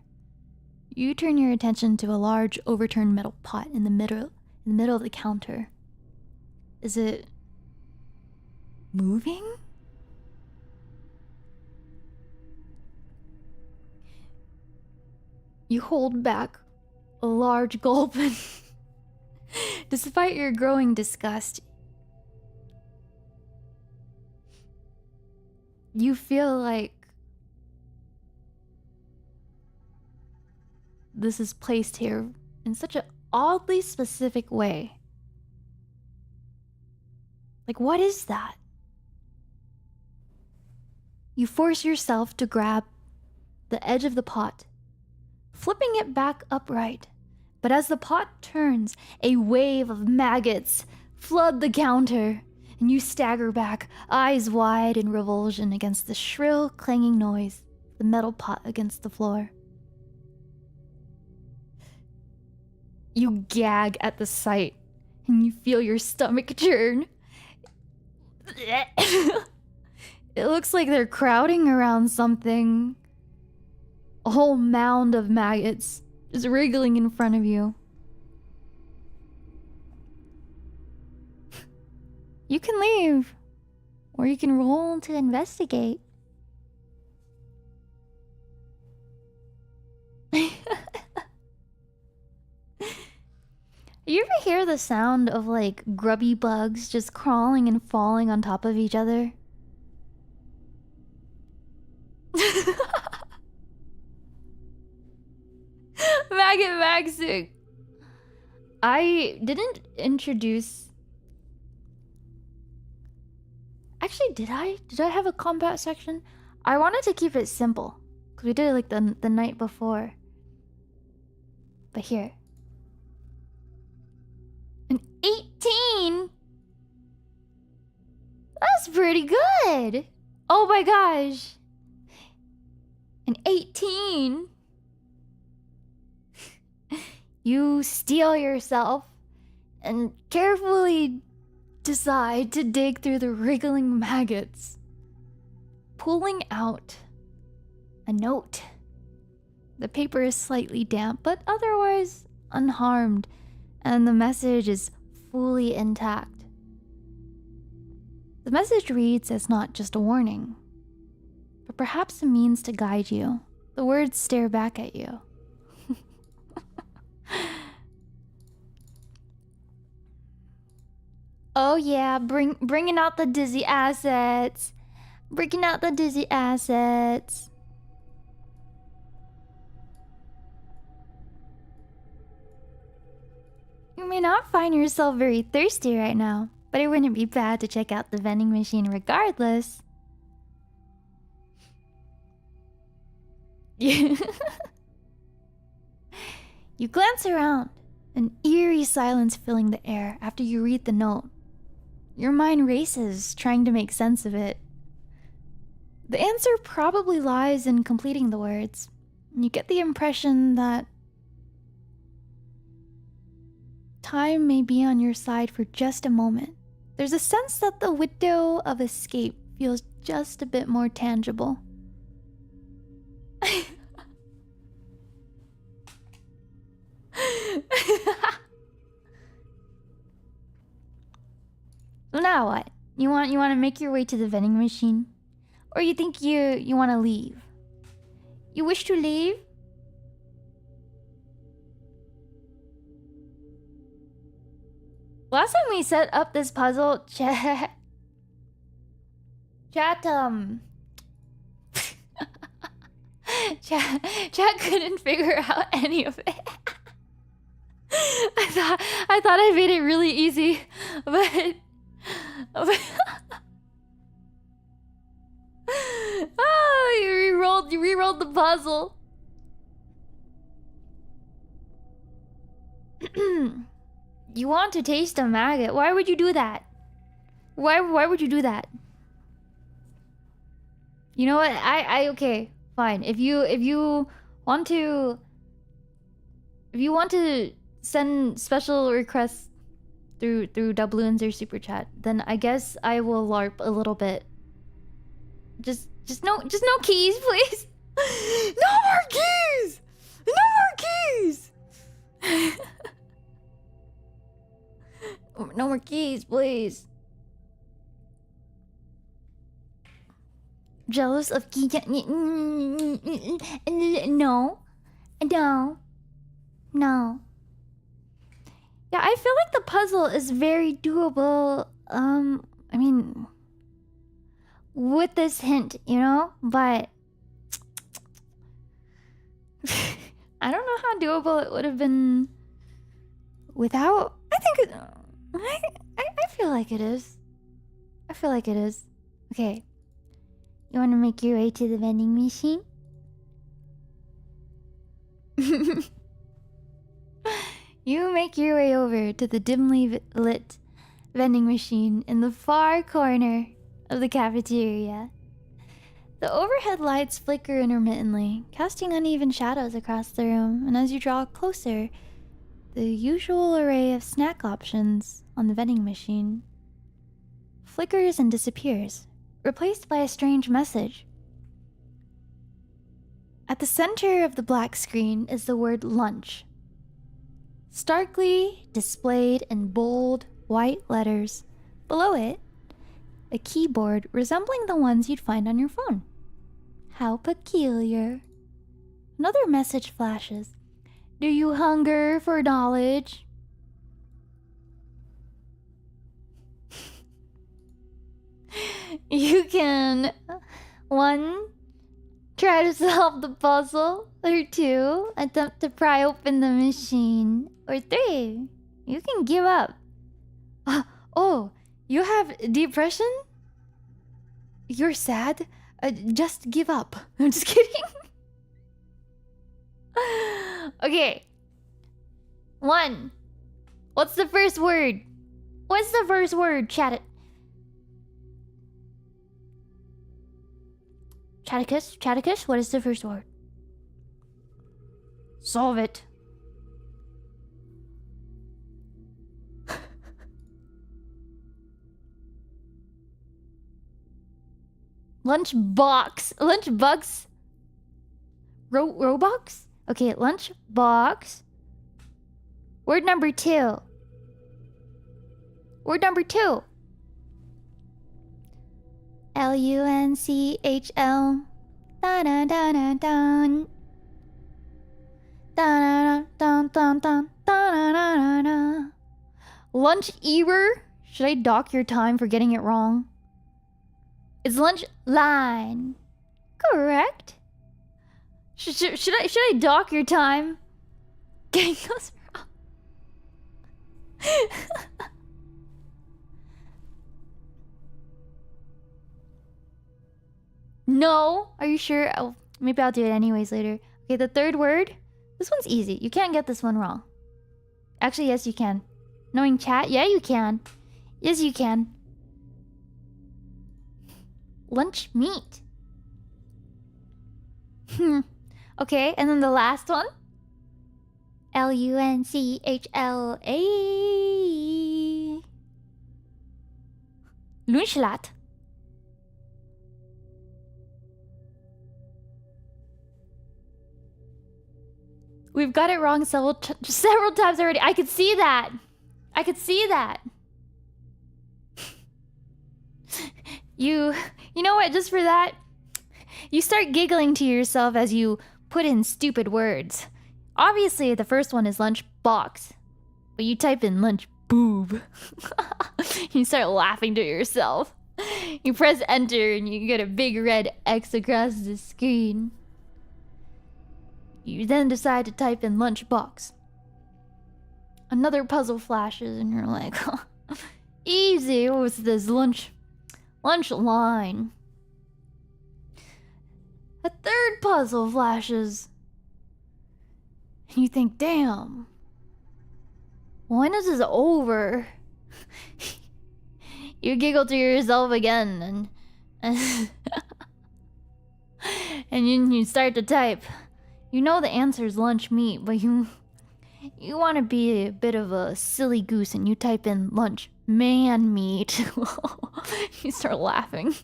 You turn your attention to a large overturned metal pot in the middle of the counter. Is it moving? You hold back a large gulp. Despite your growing disgust, you feel like this is placed here in such an oddly specific way. Like, what is that? You force yourself to grab the edge of the pot, flipping it back upright. But as the pot turns, a wave of maggots flood the counter, and you stagger back, eyes wide in revulsion against the shrill, clanging noise of the metal pot against the floor. You gag at the sight, and you feel your stomach churn. It looks like they're crowding around something. A whole mound of maggots just wriggling in front of you. You can leave, or you can roll to investigate. You ever hear the sound of like grubby bugs just crawling and falling on top of each other? Maggot Maxing. I didn't introduce. Actually, did I? Did I have a combat section? I wanted to keep it simple because we did it like the night before. But here, an 18. That's pretty good. Oh my gosh, an 18. You steel yourself and carefully decide to dig through the wriggling maggots, pulling out a note. The paper is slightly damp, but otherwise unharmed, and the message is fully intact. The message reads as not just a warning, but perhaps a means to guide you. The words stare back at you. Oh yeah, bringing out the dizzy assets. Bringing out the dizzy assets. You may not find yourself very thirsty right now, but it wouldn't be bad to check out the vending machine regardless. You glance around, an eerie silence filling the air after you read the note. Your mind races, trying to make sense of it. The answer probably lies in completing the words. You get the impression that time may be on your side for just a moment. There's a sense that the window of escape feels just a bit more tangible. So now what? You want to make your way to the vending machine? Or you think you want to leave? You wish to leave? Last time we set up this puzzle, chat couldn't figure out any of it. I thought I made it really easy, but oh, you re-rolled the puzzle. You want to taste a maggot? Why would you do that? Why would you do that? You know what? I okay, fine. If you want to send special requests through Dabloons or Super Chat, then I guess I will LARP a little bit. Just no keys, please. No more keys. No more keys. No more keys, please. Jealous of key? No. Yeah, I feel like the puzzle is very doable. I mean, with this hint, you know, but I don't know how doable it would have been without. I think I feel like it is. I feel like it is. Okay. You want to make your way to the vending machine? You make your way over to the dimly lit vending machine in the far corner of the cafeteria. The overhead lights flicker intermittently, casting uneven shadows across the room, and as you draw closer, the usual array of snack options on the vending machine flickers and disappears, replaced by a strange message. At the center of the black screen is the word lunch, starkly displayed in bold white letters. Below it, a keyboard resembling the ones you'd find on your phone. How peculiar. Another message flashes. Do you hunger for knowledge? You can 1. Try to solve the puzzle, or 2. Attempt to pry open the machine, or 3. You can give up. Oh, you have depression? You're sad? Just give up. I'm just kidding. Okay. 1. What's the first word? What's the first word? Chat it. Chaticus, what is the first word? Solve it. Lunchbox. Robux? Okay, lunchbox. Word number 2. Word number 2. LUNCHL. Da da da da dun. Da da da dun dun da da da da. Lunch Eber? Should I dock your time for getting it wrong? It's lunch line. Correct. Should I dock your time? Getting those wrong. No? Are you sure? Oh, maybe I'll do it anyways later. Okay, the third word. This one's easy. You can't get this one wrong. Actually, yes, you can. Knowing chat? Yeah, you can. Yes, you can. Lunch meat. Okay, and then the last one. LUNCHLA. Lunchlat. We've got it wrong several times already. I could see that. I could see that. You know what? Just for that, you start giggling to yourself as you put in stupid words. Obviously, the first one is lunch box, but you type in lunch boob. You start laughing to yourself. You press enter and you get a big red X across the screen. You then decide to type in lunch box. Another puzzle flashes and you're like, easy. What's this? Lunch line. A third puzzle flashes. And you think, damn. When is this over? You giggle to yourself again and you start to type. You know the answer is lunch meat, but you want to be a bit of a silly goose and you type in lunch man meat. You start laughing.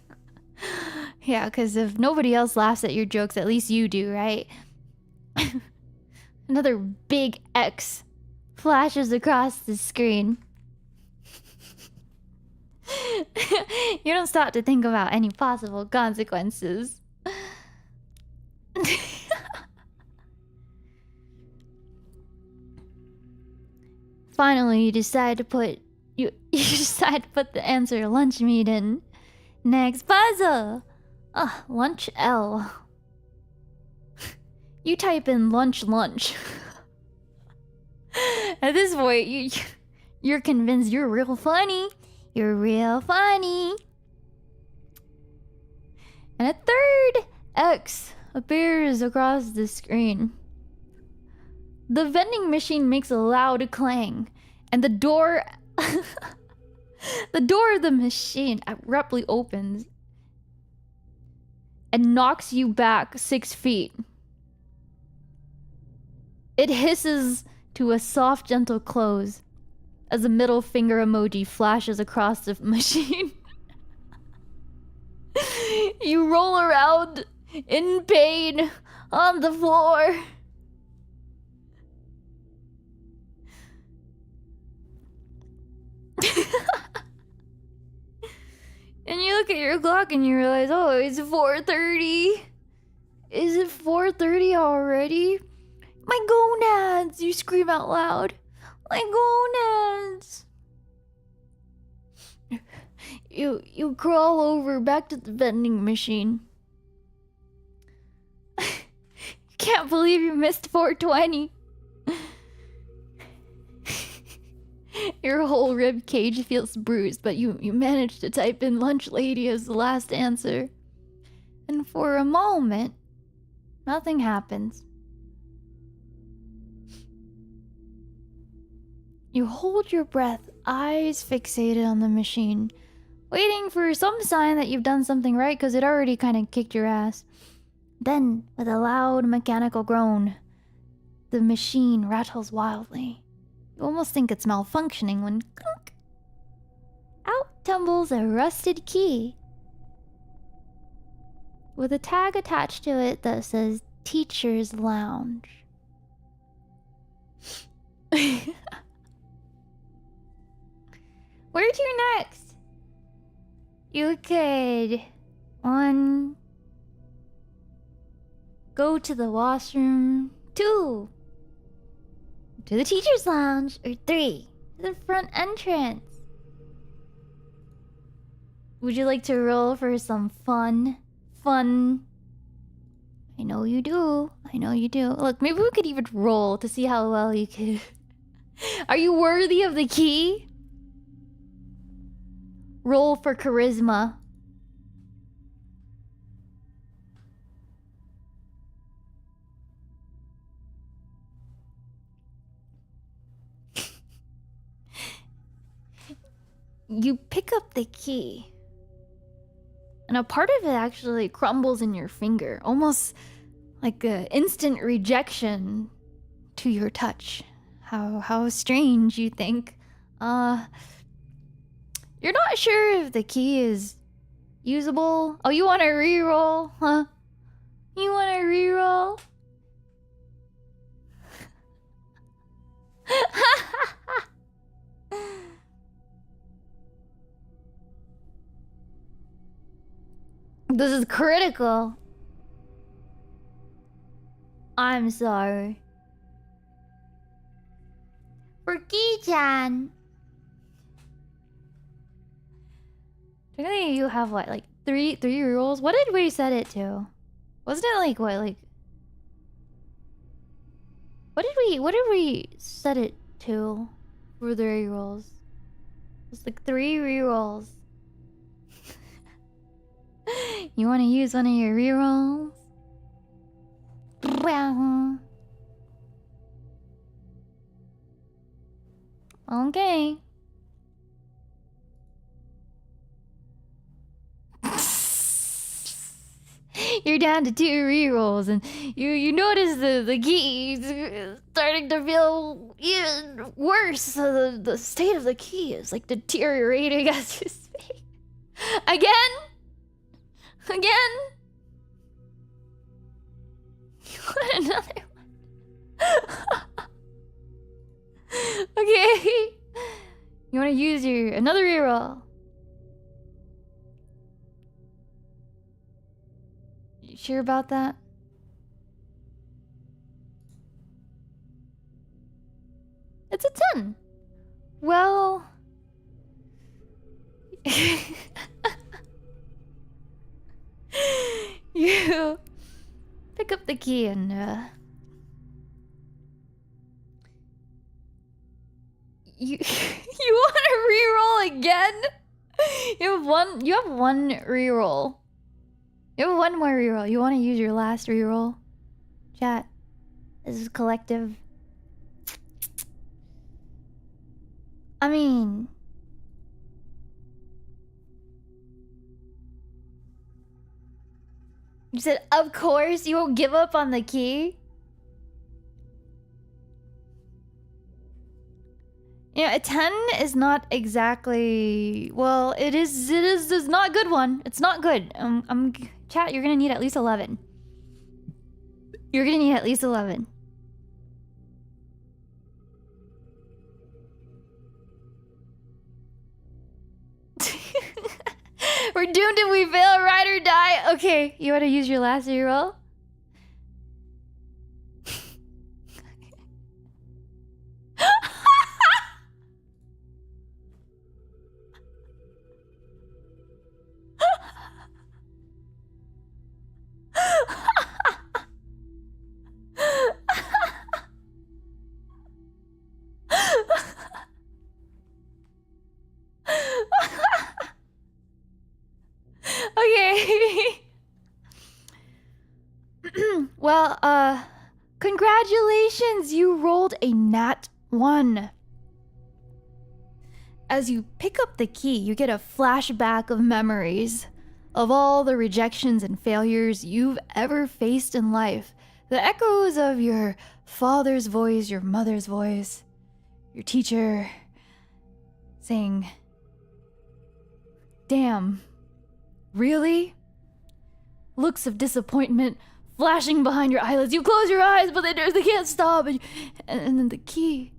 Yeah, because if nobody else laughs at your jokes, at least you do, right? Another big X flashes across the screen. You don't stop to think about any possible consequences. Finally, you decide to put the answer lunch meat in. Next puzzle. Lunch L. You type in lunch. At this point, you're convinced you're real funny. You're real funny. And a third X appears across the screen. The vending machine makes a loud clang, and the door of the machine abruptly opens and knocks you back 6 feet. It hisses to a soft, gentle close as a middle finger emoji flashes across the machine. You roll around in pain on the floor. And you look at your clock and you realize, oh, it's 4:30. Is it 4:30 already? My gonads! You scream out loud. My gonads! You crawl over back to the vending machine. You can't believe you missed 4:20. Your whole rib cage feels bruised, but you manage to type in lunch lady as the last answer. And for a moment, nothing happens. You hold your breath, eyes fixated on the machine, waiting for some sign that you've done something right because it already kind of kicked your ass. Then, with a loud mechanical groan, the machine rattles wildly. You almost think it's malfunctioning when clunk, out tumbles a rusted key with a tag attached to it that says Teacher's Lounge. Where to next? You could... go to the washroom. 2, to the teacher's lounge. Or 3, to the front entrance. Would you like to roll for some fun? I know you do. I know you do. Look, maybe we could even roll to see how well you could... Are you worthy of the key? Roll for charisma. You pick up the key. And a part of it actually crumbles in your finger. Almost like an instant rejection to your touch. How strange, you think. You're not sure if the key is usable. Oh, you want to reroll, huh? You want to reroll? This is critical. I'm sorry. For Ki-chan. Technically, you have what, like three rerolls? What did we set it to? Wasn't it like what, like? What did we set it to for the rerolls? It's like 3 rerolls. You want to use one of your rerolls? Well, okay. You're down to 2 rerolls, and you notice the key is starting to feel even worse. The state of the key is like deteriorating as you speak. Again. What, another one? Okay. You want to use another reroll? You sure about that? It's a 10. Well... You pick up the key and you want to reroll again? You have one reroll. You have one more reroll. You want to use your last reroll? Chat. This is collective. I mean, you said, of course, you won't give up on the key? You know, a 10 is not exactly... Well, it's not a good one. It's not good. Chat, you're gonna need at least 11. You're gonna need at least 11. We're doomed if we fail, ride or die. Okay, you want to use your last reroll? Well, congratulations! You rolled a nat 1. As you pick up the key, you get a flashback of memories of all the rejections and failures you've ever faced in life. The echoes of your father's voice, your mother's voice, your teacher saying, "Damn, really?" Looks of disappointment flashing behind your eyelids. You close your eyes, but they can't stop. And then the key.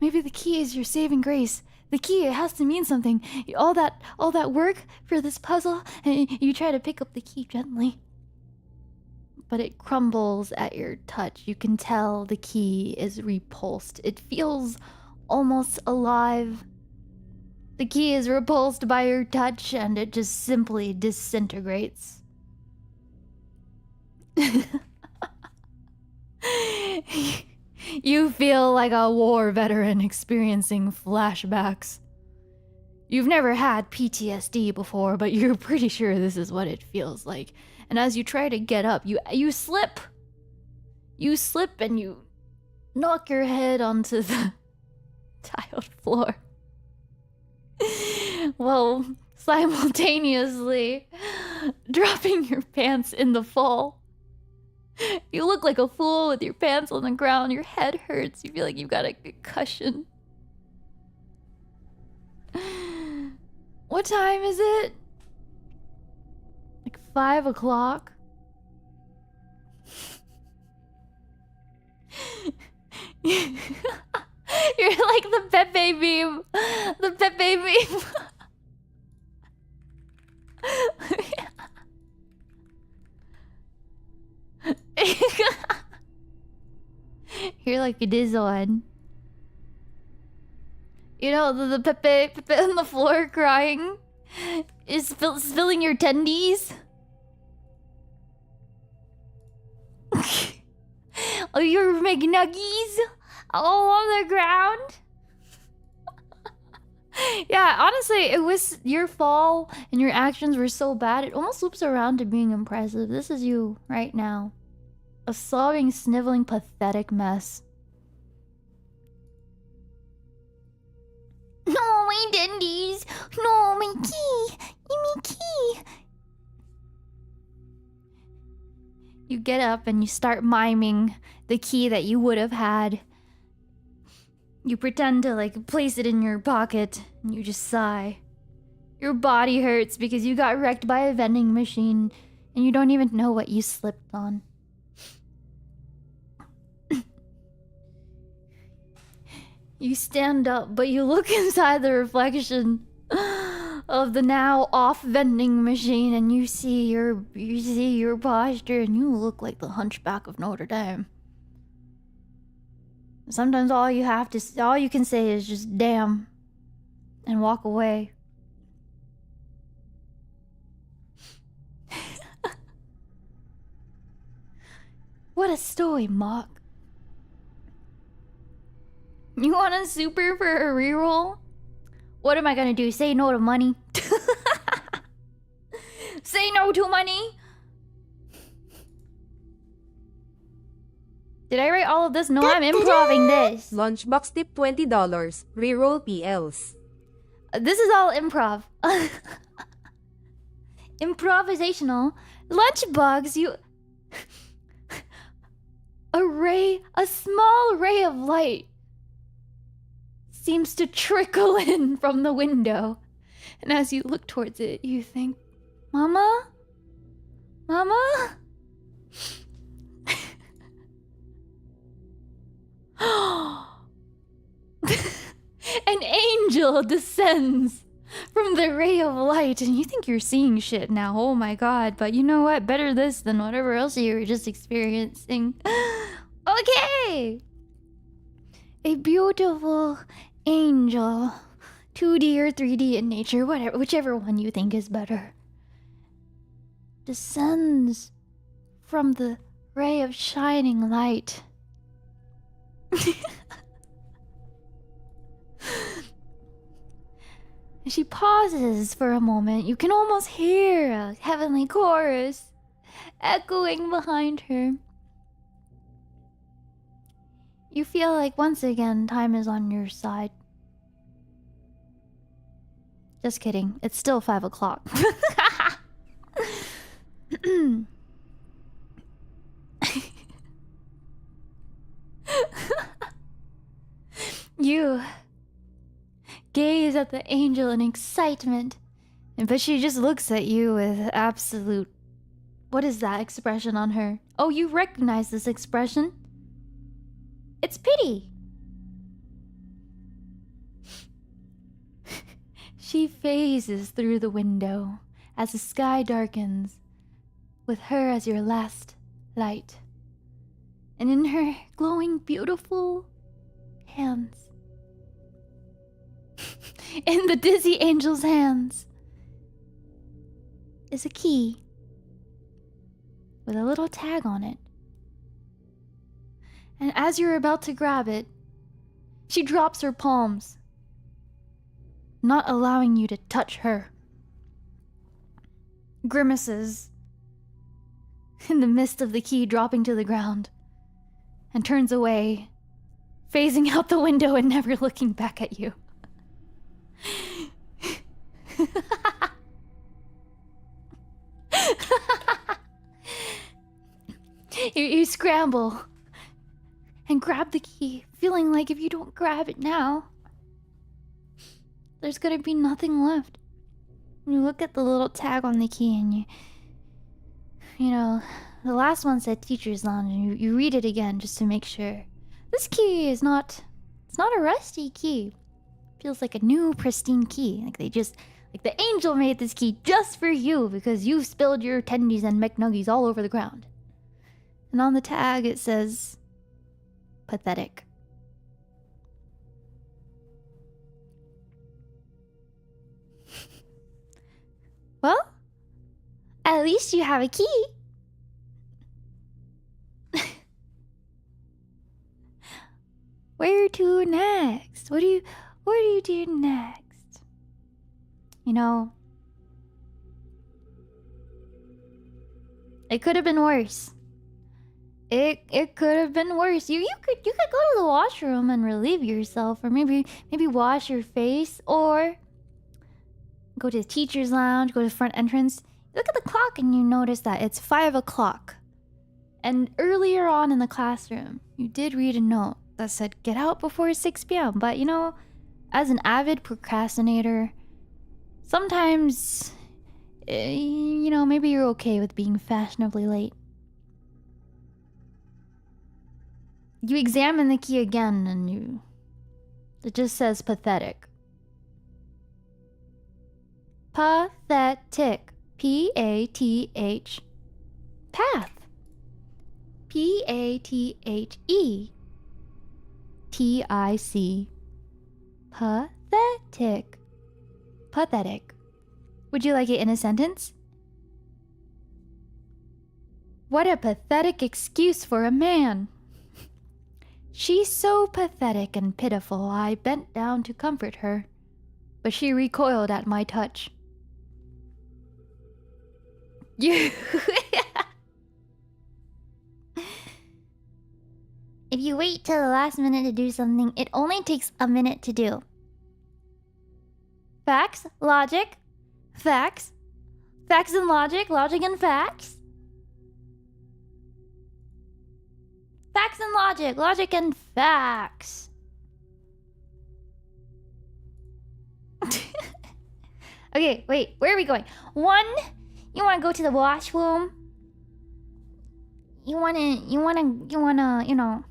Maybe the key is your saving grace. The key, it has to mean something. All that work for this puzzle, and you try to pick up the key gently. But it crumbles at your touch. You can tell the key is repulsed. It feels almost alive. The key is repulsed by your touch and it just simply disintegrates. You feel like a war veteran experiencing flashbacks. You've never had PTSD before, but you're pretty sure this is what it feels like. And as you try to get up, you slip. You slip and you knock your head onto the tiled floor. Well, simultaneously dropping your pants in the fall. You look like a fool with your pants on the ground. Your head hurts. You feel like you've got a concussion. What time is it? Like 5 o'clock? You're like the Pepe beam. The Pepe beam. You're like this one. You know, the Pepe on the floor crying is spilling your tendies. Oh, your McNuggies all on the ground. Yeah, honestly, it was your fall and your actions were so bad, it almost loops around to being impressive. This is you right now. A sobbing, sniveling, pathetic mess. No, my tendies. No, my key. My key. You get up and you start miming the key that you would have had. You pretend to like place it in your pocket and you just sigh. Your body hurts because you got wrecked by a vending machine and you don't even know what you slipped on. You stand up, but you look inside the reflection of the now off vending machine and you see your posture and you look like the Hunchback of Notre Dame. Sometimes all you can say is just damn and walk away. What a story, Mock. You want a super for a reroll? What am I gonna do? Say no to money? Say no to money? Did I write all of this? No, I'm improving this. Lunchbox tip $20. Reroll PLs. This is all improv. Improvisational. Lunchbox, you... A small ray of light seems to trickle in from the window. And as you look towards it, you think, Mama? Mama? An angel descends from the ray of light, and you think you're seeing shit now. Oh my god, but you know what? Better this than whatever else you were just experiencing. Okay! A beautiful angel, 2D or 3D in nature, whatever, whichever one you think is better, descends from the ray of shining light. She pauses for a moment. You can almost hear a heavenly chorus echoing behind her. You feel like once again time is on your side. Just kidding. It's still 5 o'clock. You gaze at the angel in excitement, but she just looks at you with absolute... What is that expression on her? Oh, you recognize this expression? It's pity. She phases through the window as the sky darkens, with her as your last light. And in her glowing, beautiful hands, in the dizzy angel's hands, is a key with a little tag on it. And as you're about to grab it, she drops her palms, not allowing you to touch her. Grimaces in the midst of the key dropping to the ground, and turns away, phasing out the window and never looking back at you. You scramble and grab the key, feeling like if you don't grab it now, there's gonna be nothing left. You look at the little tag on the key and you know, the last one said teacher's lounge, and you read it again just to make sure. This key is not, it's not a rusty key. Feels like a new pristine key. Like the angel made this key just for you because you spilled your tendies and McNuggies all over the ground. And on the tag it says, pathetic. Well, at least you have a key. Where to next? What do you do next? You know, it could have been worse. It could have been worse. You could go to the washroom and relieve yourself, or maybe wash your face, or go to the teacher's lounge, go to the front entrance. Look at the clock and you notice that it's 5 o'clock. And earlier on in the classroom, you did read a note that said get out before 6 p.m. But you know, as an avid procrastinator, sometimes, you know, maybe you're okay with being fashionably late. You examine the key again and it just says pathetic. Pathetic. P-A-T-H. Path. P-A-T-H-E-T-I-C. Pathetic. Pathetic. Would you like it in a sentence? What a pathetic excuse for a man. She's so pathetic and pitiful, I bent down to comfort her, but she recoiled at my touch. You... If you wait till the last minute to do something, it only takes a minute to do. Facts, logic, facts, facts and logic, logic and facts. Facts and logic, logic and facts. Okay, wait, where are we going? 1, you wanna go to the washroom? You wanna, you know,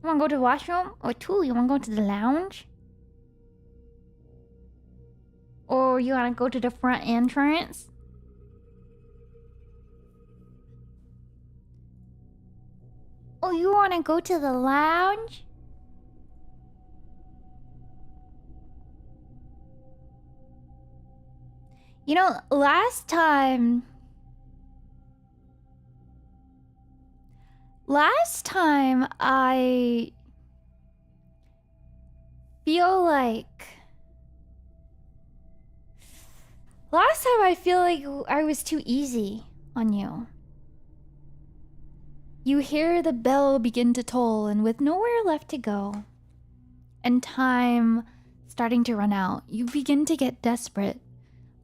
you wanna go to the washroom? Or 2, you wanna go to the lounge? Or you wanna go to the front entrance? Oh, you wanna go to the lounge? You know, last time I feel like I was too easy on you. You hear the bell begin to toll, and with nowhere left to go, and time starting to run out, you begin to get desperate.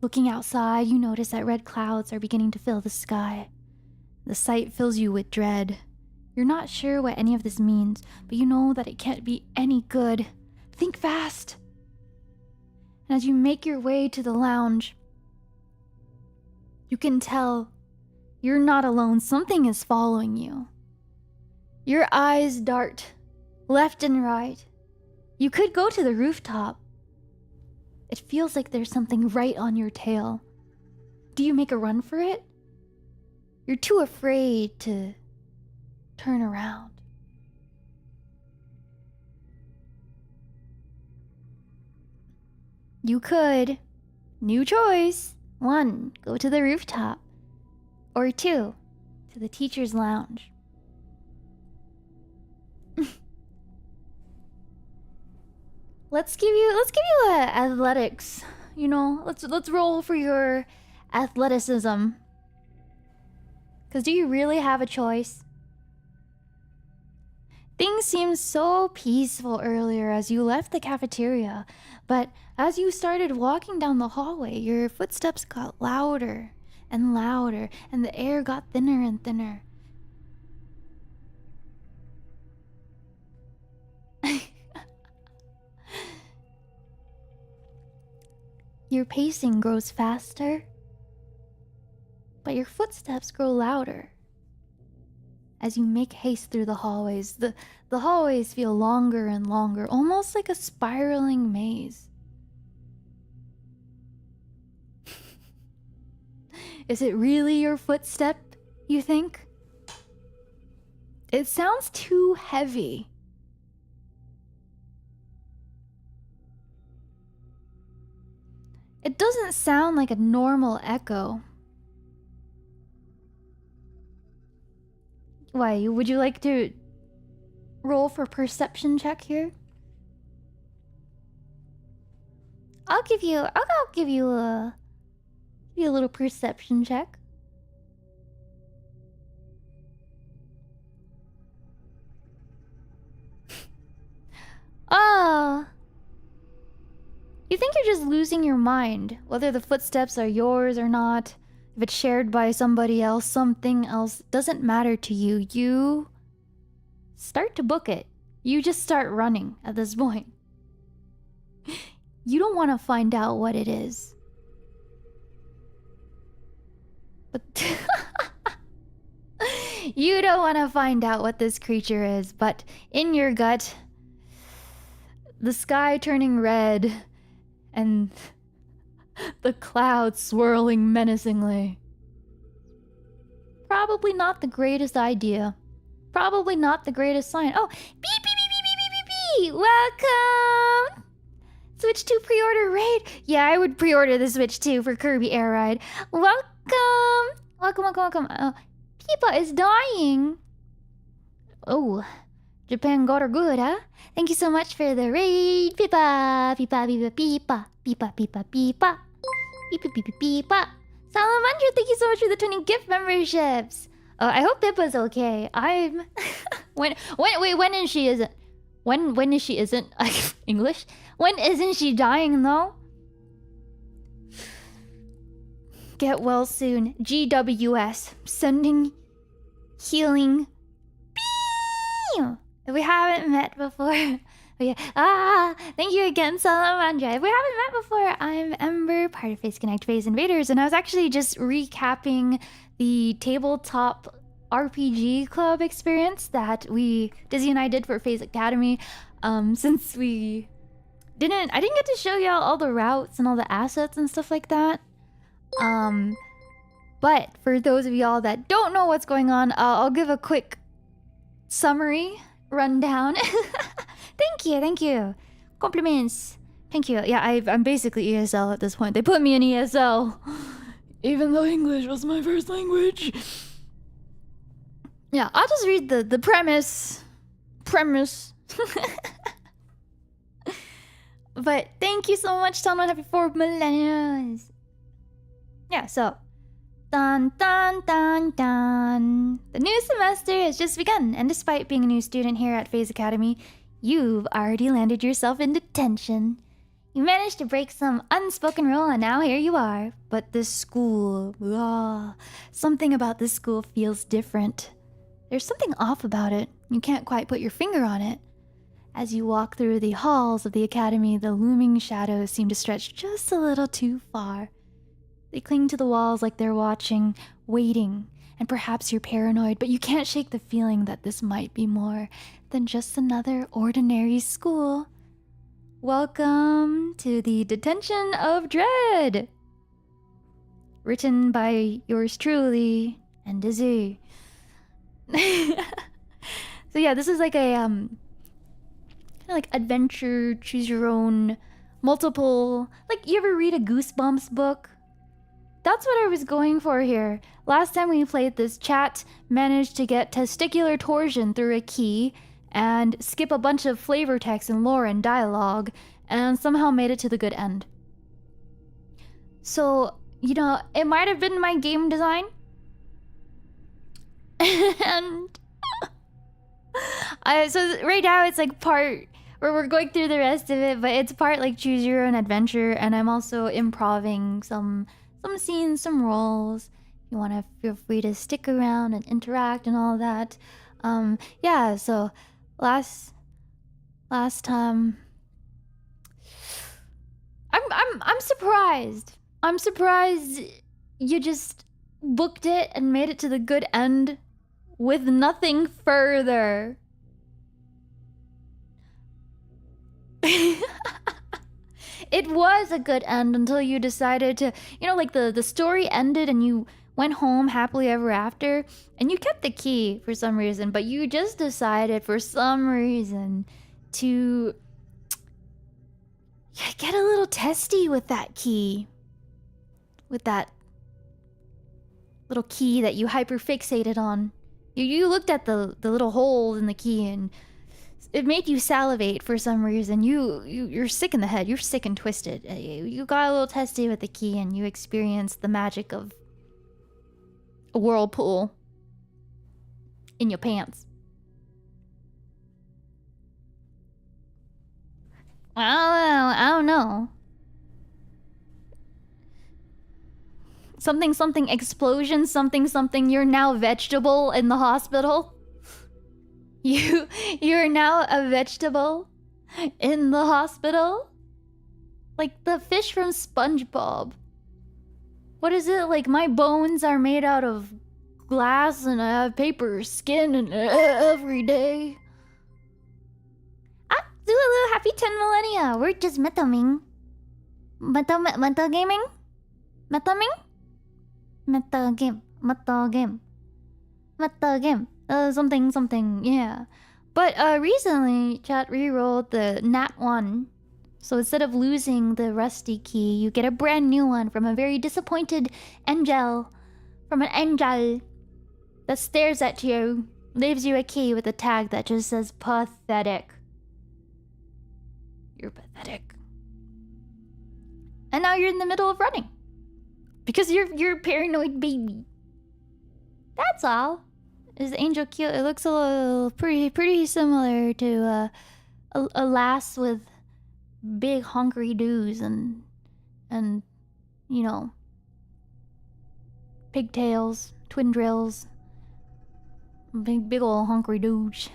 Looking outside, you notice that red clouds are beginning to fill the sky. The sight fills you with dread. You're not sure what any of this means, but you know that it can't be any good. Think fast. And as you make your way to the lounge, you can tell you're not alone. Something is following you. Your eyes dart left and right. You could go to the rooftop. It feels like there's something right on your tail. Do you make a run for it? You're too afraid to turn around. You could. New choice. 1, go to the rooftop. Or 2, to the teacher's lounge. Let's give you a athletics. You know, let's roll for your athleticism. Cause do you really have a choice? Things seemed so peaceful earlier as you left the cafeteria, but as you started walking down the hallway, your footsteps got louder and louder, and the air got thinner and thinner. Your pacing grows faster, but your footsteps grow louder. As you make haste through the hallways, the hallways feel longer and longer, almost like a spiraling maze. Is it really your footstep, you think? It sounds too heavy. It doesn't sound like a normal echo. Why, would you like to roll for perception check here? I'll give you a little perception check. Ah. You think you're just losing your mind, whether the footsteps are yours or not. If it's shared by somebody else, something else, doesn't matter to you. You start to book it. You just start running at this point. You don't want to find out what it is. But you don't want to find out what this creature is, but in your gut, the sky turning red and the clouds swirling menacingly. Probably not the greatest idea. Probably not the greatest sign. Oh, beep, beep, beep, beep, beep, beep, beep, beep. Welcome! Switch 2 pre-order raid. Yeah, I would pre-order the Switch 2 for Kirby Air Ride. Welcome! Welcome. Peepa is dying. Oh, Japan got her good, huh? Thank you so much for the raid. Peepa. Salamander, thank you so much for the 20 gift memberships. I hope Pippa's okay. When is she isn't? When is she isn't? English? When isn't she dying though? Get well soon. GWS. Sending healing. Pew! If we haven't met before. Thank you again, Salamandra. If we haven't met before, I'm Ember, part of Face Connect Face Invaders, and I was actually just recapping the tabletop RPG club experience that Dizzy and I did for Phase Academy. Since I didn't get to show y'all all the routes and all the assets and stuff like that. But for those of y'all that don't know what's going on, I'll give a quick summary rundown. Thank you. Compliments. Thank you. Yeah, I'm basically ESL at this point. They put me in ESL, even though English was my first language. Yeah, I'll just read the premise. But thank you so much, Salman. Happy 4 millennia. Yeah, so dun dun dun dun. The new semester has just begun, and despite being a new student here at FaZe Academy, you've already landed yourself in detention. You managed to break some unspoken rule, and now here you are. But this school, something about this school feels different. There's something off about it. You can't quite put your finger on it. As you walk through the halls of the academy, the looming shadows seem to stretch just a little too far. They cling to the walls like they're watching, waiting, and perhaps you're paranoid, but you can't shake the feeling that this might be more than just another ordinary school. Welcome to the Detention of Dread. Written by yours truly and Dizzy. So yeah, this is like a kind of like adventure, choose your own, multiple. Like, you ever read a Goosebumps book? That's what I was going for here. Last time we played this, chat managed to get testicular torsion through a key and skip a bunch of flavor text and lore and dialogue, and somehow made it to the good end. So, you know, it might have been my game design. And so right now it's like part where we're going through the rest of it, but it's part like choose your own adventure, and I'm also improving some scenes, some roles. You want to feel free to stick around and interact and all that. Yeah, so last time I'm surprised. I'm surprised you just booked it and made it to the good end with nothing further. It was a good end until you decided to, you know, like the story ended and you went home happily ever after, and you kept the key for some reason, but you just decided for some reason to get a little testy with that key. With that little key that you hyperfixated on. You looked at the little holes in the key and it made you salivate for some reason. You're sick in the head. You're sick and twisted. You got a little testy with the key and you experienced the magic of a whirlpool in your pants. I don't know. Something explosion, something you're now vegetable in the hospital. You're now a vegetable in the hospital? Like the fish from SpongeBob. What is it? Like, my bones are made out of glass and I have paper skin and every day. Ah, Zulu, happy 10 millennia. We're just metaming. Meta gaming? Metaming? Meta game. Something, yeah. But recently, chat rerolled the Nat 1. So instead of losing the rusty key, you get a brand new one from a very disappointed angel. From an angel that stares at you, leaves you a key with a tag that just says pathetic. You're pathetic. And now you're in the middle of running. Because you're a paranoid baby. That's all. Is the angel cute? It looks a little pretty similar to a lass with big honkery doos and you know, pigtails, twin drills, big ol' honkery doos.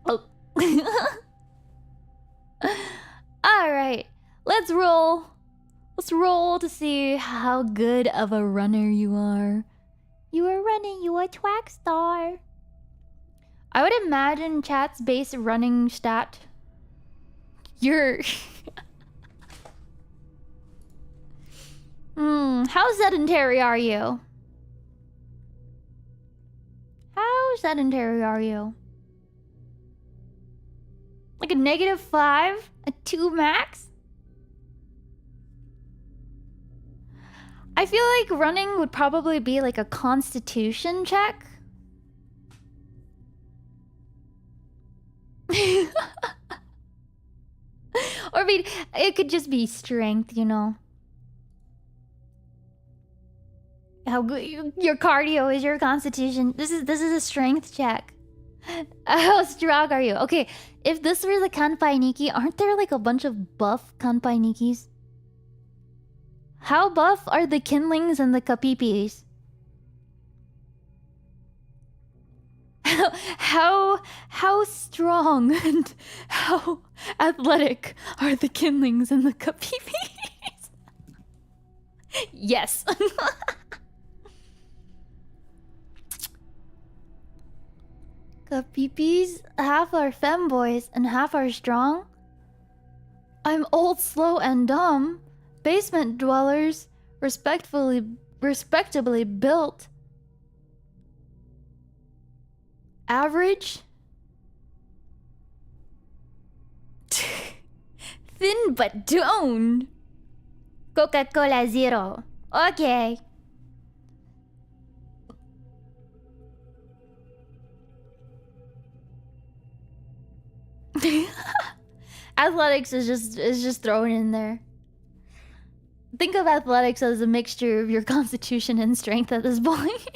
Oh. All right, let's roll. Let's roll to see how good of a runner you are. You are running, you are twag star. I would imagine chat's base running stat. You're... how sedentary are you? How sedentary are you? Like a -5? A 2 max? I feel like running would probably be like a constitution check. Or I mean, it could just be strength, you know. How good your cardio is, your constitution. This is a strength check. How strong are you? Okay, if this were the Kanpai Nikki, aren't there like a bunch of buff Kanpai Nikkis? How buff are the kindlings and the kapipis? How strong and how athletic are the kindlings and the kapipis? Yes. Got peepees, half are femboys and half are strong. I'm old, slow, and dumb. Basement dwellers, respectably built. Average. Thin but toned. Coca-Cola Zero. Okay. Athletics is just thrown in there. Think of athletics as a mixture of your constitution and strength at this point.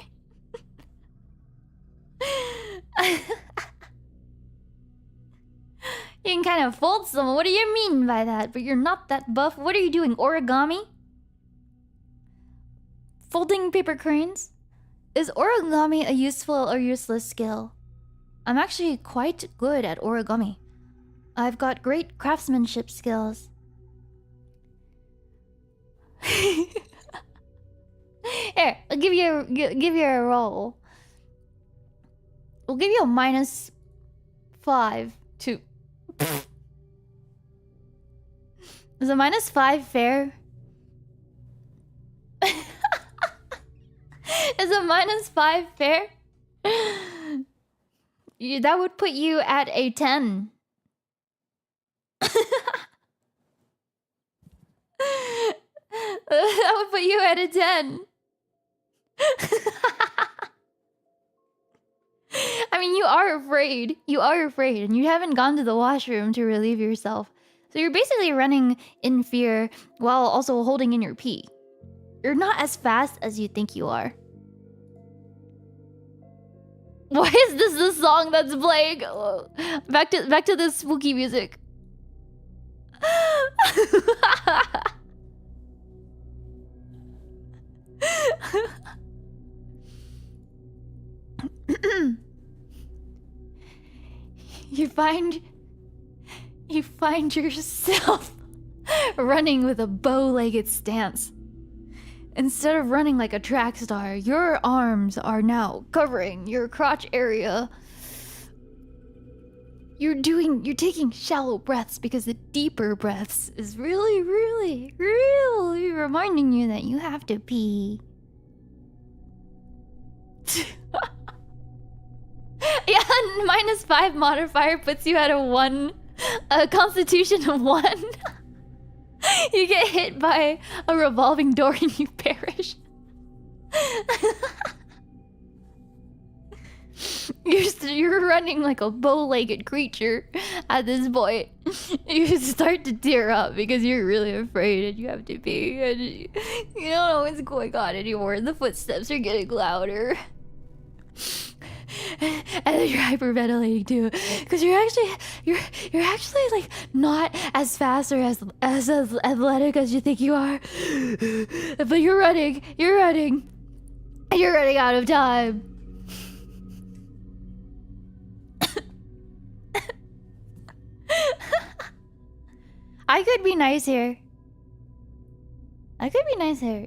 You can kind of fold someone. What do you mean by that? But you're not that buff. What are you doing? Origami? Folding paper cranes? Is origami a useful or useless skill? I'm actually quite good at origami. I've got great craftsmanship skills. Here, I'll give you a roll. We'll give you a -5 to. Is a -5 fair? Is a -5 fair? That would put you at a 10. That would put you at a 10. I mean, you are afraid. You are afraid, and you haven't gone to the washroom to relieve yourself. So you're basically running in fear while also holding in your pee. You're not as fast as you think you are. Why is this the song that's playing? Back to the spooky music. You find yourself running with a bow-legged stance. Instead of running like a track star, your arms are now covering your crotch area. You're taking shallow breaths because the deeper breaths is really reminding you that you have to pee. Yeah, -5 modifier puts you at a 1. A constitution of 1. You get hit by a revolving door and you perish. You're running like a bow-legged creature at this point. You start to tear up because you're really afraid and you have to pee and you don't know what's going on anymore. The footsteps are getting louder. And then you're hyperventilating too, because you're actually like not as fast or as athletic as you think you are. But you're running out of time. I could be nice here.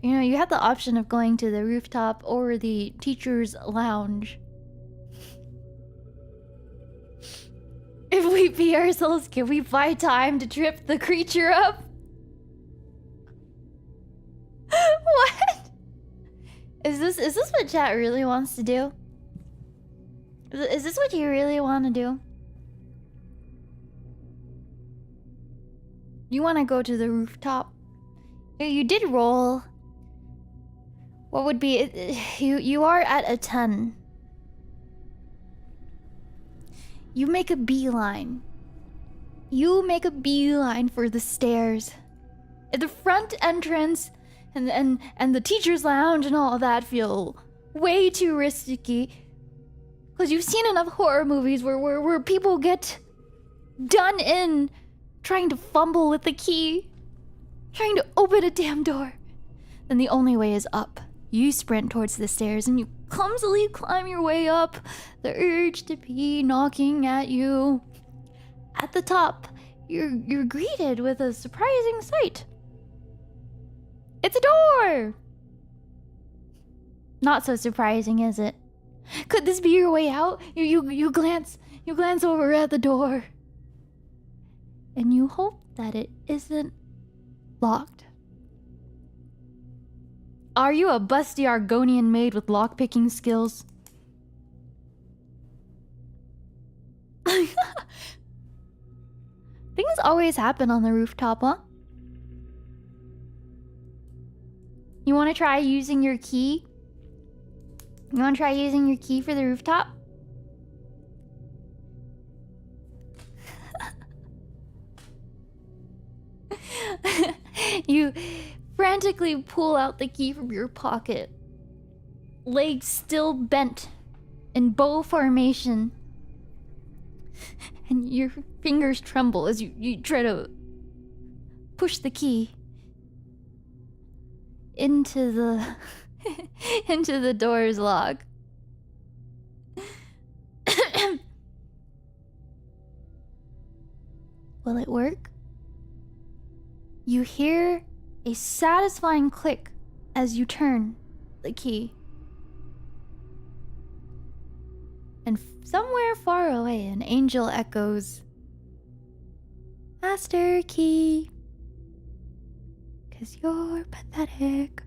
You know, you have the option of going to the rooftop or the teacher's lounge. If we pee ourselves, can we buy time to trip the creature up? What? Is this what chat really wants to do? Is this what you really want to do? You want to go to the rooftop? You did roll. What would be you are at a 10. You make a beeline. You make a beeline for the stairs. At the front entrance and the teacher's lounge and all that feel way too risky. Because you've seen enough horror movies where people get done in trying to fumble with the key, trying to open a damn door. Then the only way is up. You sprint towards the stairs and you clumsily climb your way up, the urge to pee knocking at you. At the top, you're greeted with a surprising sight. It's a door! Not so surprising, is it? Could this be your way out? You glance over at the door. And you hope that it isn't locked. Are you a busty Argonian maid with lockpicking skills? Things always happen on the rooftop, huh? You want to try using your key? You want to try using your key for the rooftop? You frantically pull out the key from your pocket. Legs still bent in bow formation. And your fingers tremble as you try to push the key into the into the door's lock. Will it work? You hear a satisfying click as you turn the key. And somewhere far away, an angel echoes, "Master key, 'cause you're pathetic."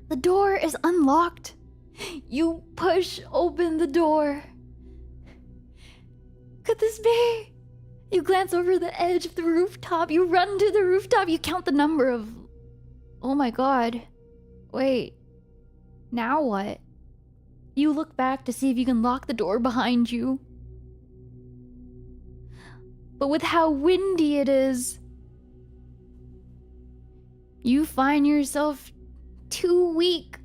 The door is unlocked. You push open the door. Could this be? You glance over the edge of the rooftop. You run to the rooftop. You count the number of... Oh my god. Wait. Now what? You look back to see if you can lock the door behind you. But with how windy it is, you find yourself too weak.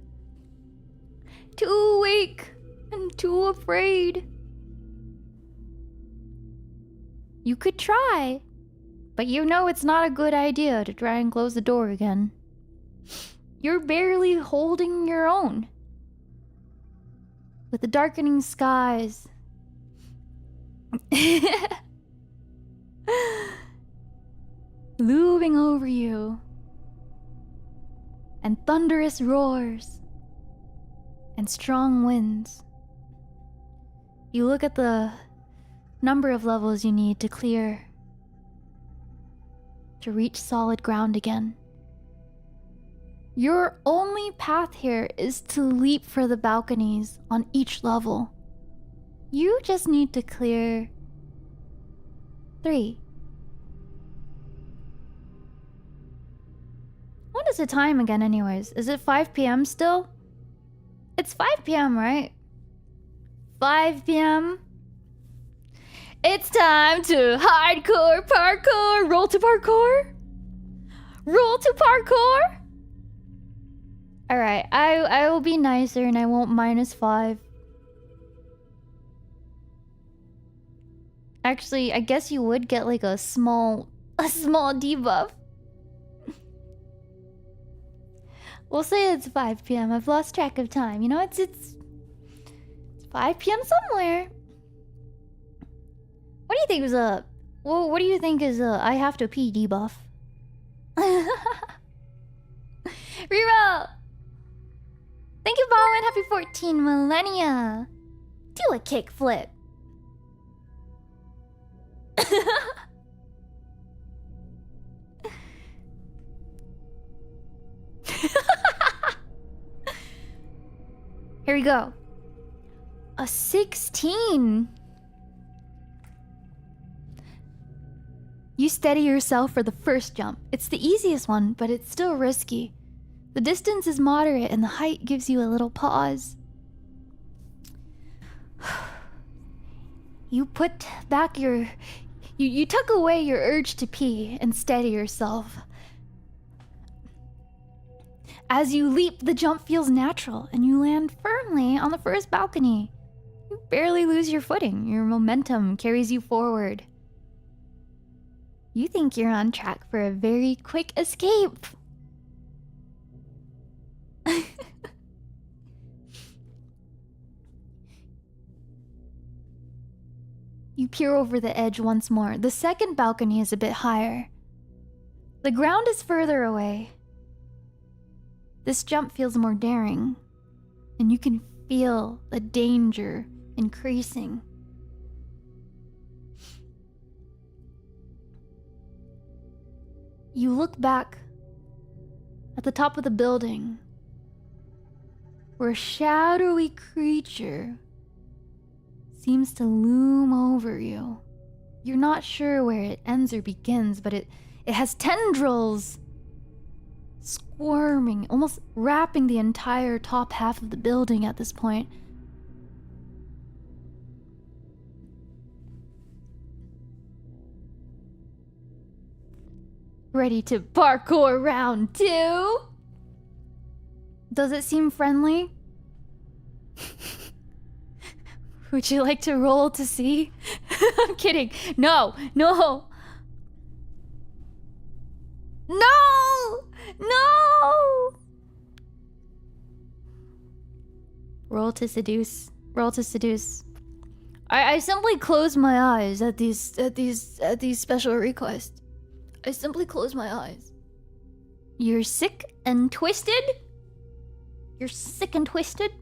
Too weak and too afraid. You could try, but you know it's not a good idea to try and close the door again. You're barely holding your own. With the darkening skies looming over you, and thunderous roars, and strong winds. You look at the number of levels you need to clear to reach solid ground again. Your only path here is to leap for the balconies on each level. You just need to clear 3. What is the time again anyways? Is it 5 p.m. still? It's 5 p.m., right? 5 p.m. It's time to hardcore parkour! Roll to parkour! Roll to parkour! Alright, I will be nicer and I won't -5. Actually, I guess you would get like a small debuff. We'll say it's 5 p.m. I've lost track of time. You know, it's 5 p.m. somewhere. What do you think is what do you think is I have to pee debuff? Reroll! Thank you, Bowen. Happy 14 millennia. Do a kickflip. Here we go. A 16. You steady yourself for the first jump. It's the easiest one, but it's still risky. The distance is moderate and the height gives you a little pause. You put back your... You tuck away your urge to pee and steady yourself. As you leap, the jump feels natural and you land firmly on the first balcony. You barely lose your footing. Your momentum carries you forward. You think you're on track for a very quick escape. You peer over the edge once more. The second balcony is a bit higher. The ground is further away. This jump feels more daring, and you can feel the danger increasing. You look back at the top of the building, where a shadowy creature seems to loom over you. You're not sure where it ends or begins, but it has tendrils squirming, almost wrapping the entire top half of the building at this point. Ready to parkour round 2? Does it seem friendly? Would you like to roll to see? I'm kidding. No, no. No! No! Roll to seduce. Roll to seduce. I simply close my eyes at these special requests. I simply close my eyes. You're sick and twisted? You're sick and twisted?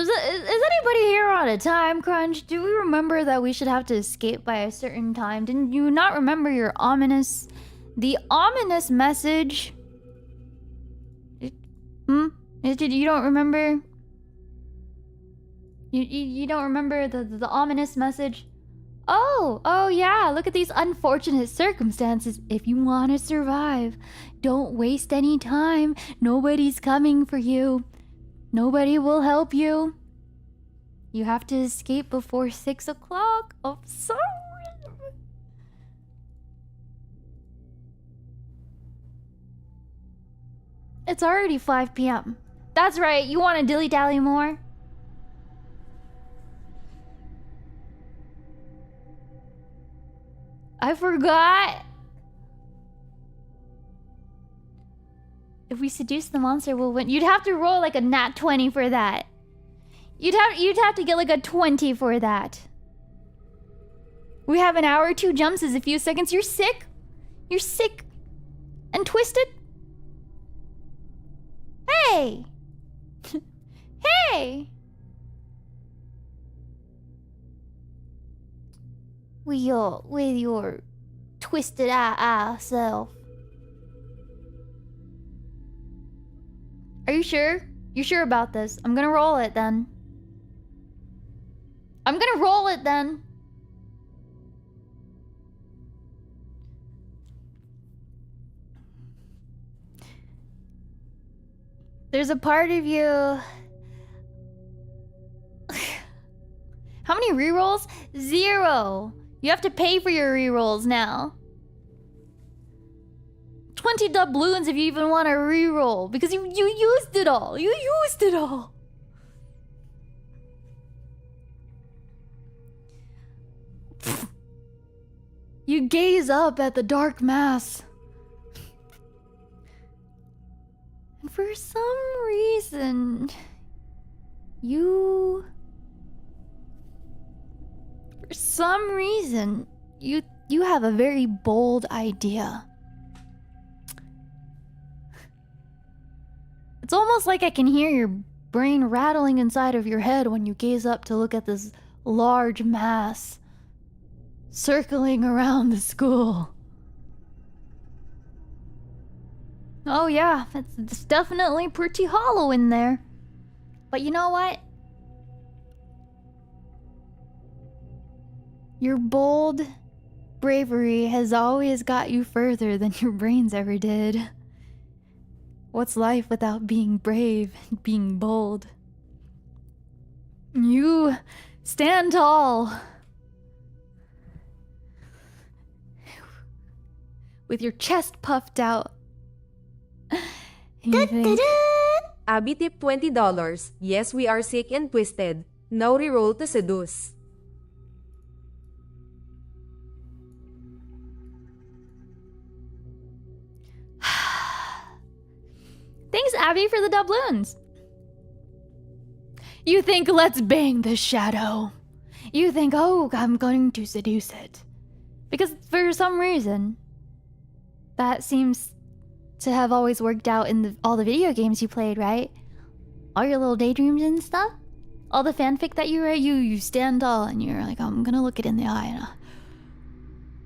Is anybody here on a time crunch? Do we remember that we should have to escape by a certain time? Didn't you not remember the ominous message? You don't remember? You don't remember the ominous message? Oh yeah, look at these unfortunate circumstances. If you want to survive, don't waste any time. Nobody's coming for you. Nobody will help you. You have to escape before 6 o'clock. Oh, sorry. It's already 5 p.m. That's right, you want to dilly-dally more? I forgot. If we seduce the monster, we'll win. You'd have to roll like a nat 20 for that. You'd have to get like a 20 for that. We have an hour, 2 jumps is a few seconds. You're sick. You're sick and twisted. Hey. Hey. With your twisted eye self. Are you sure? You sure about this? I'm gonna roll it then. I'm gonna roll it then. There's a part of you... How many rerolls? 0. You have to pay for your rerolls now. 20 Dabloons if you even want to reroll, because you used it all. You used it all. You gaze up at the dark mass. And for some reason, you have a very bold idea. It's almost like I can hear your brain rattling inside of your head when you gaze up to look at this large mass circling around the school. Oh yeah, it's definitely pretty hollow in there. But you know what? Your bold bravery has always got you further than your brains ever did. What's life without being brave and being bold? You stand tall. With your chest puffed out. Abby tip $20. Yes, we are sick and twisted. Now reroll to seduce. Thanks, Abby, for the doubloons. You think let's bang the shadow You think, oh, I'm going to seduce it. Because for some reason, that seems to have always worked out in all the video games you played, right? All your little daydreams and stuff? All the fanfic that you write, you stand tall and you're like, I'm gonna look it in the eye and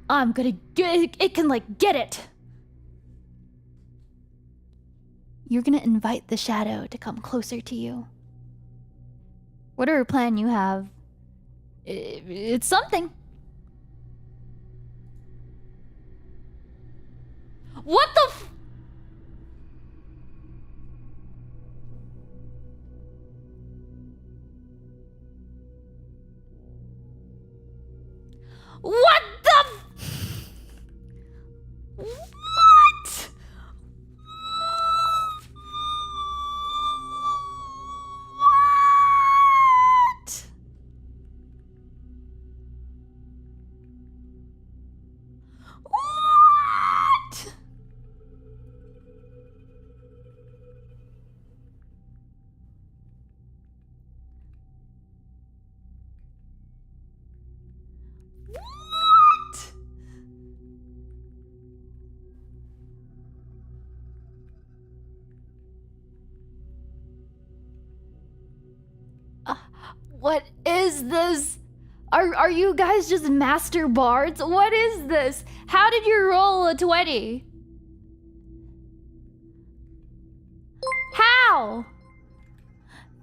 I'm gonna get it, can like get it. You're gonna invite the shadow to come closer to you. Whatever plan you have, it's something. What the f- What the f- What? What? What? What? What is this? Are you guys just master bards? What is this? How did you roll a 20? How?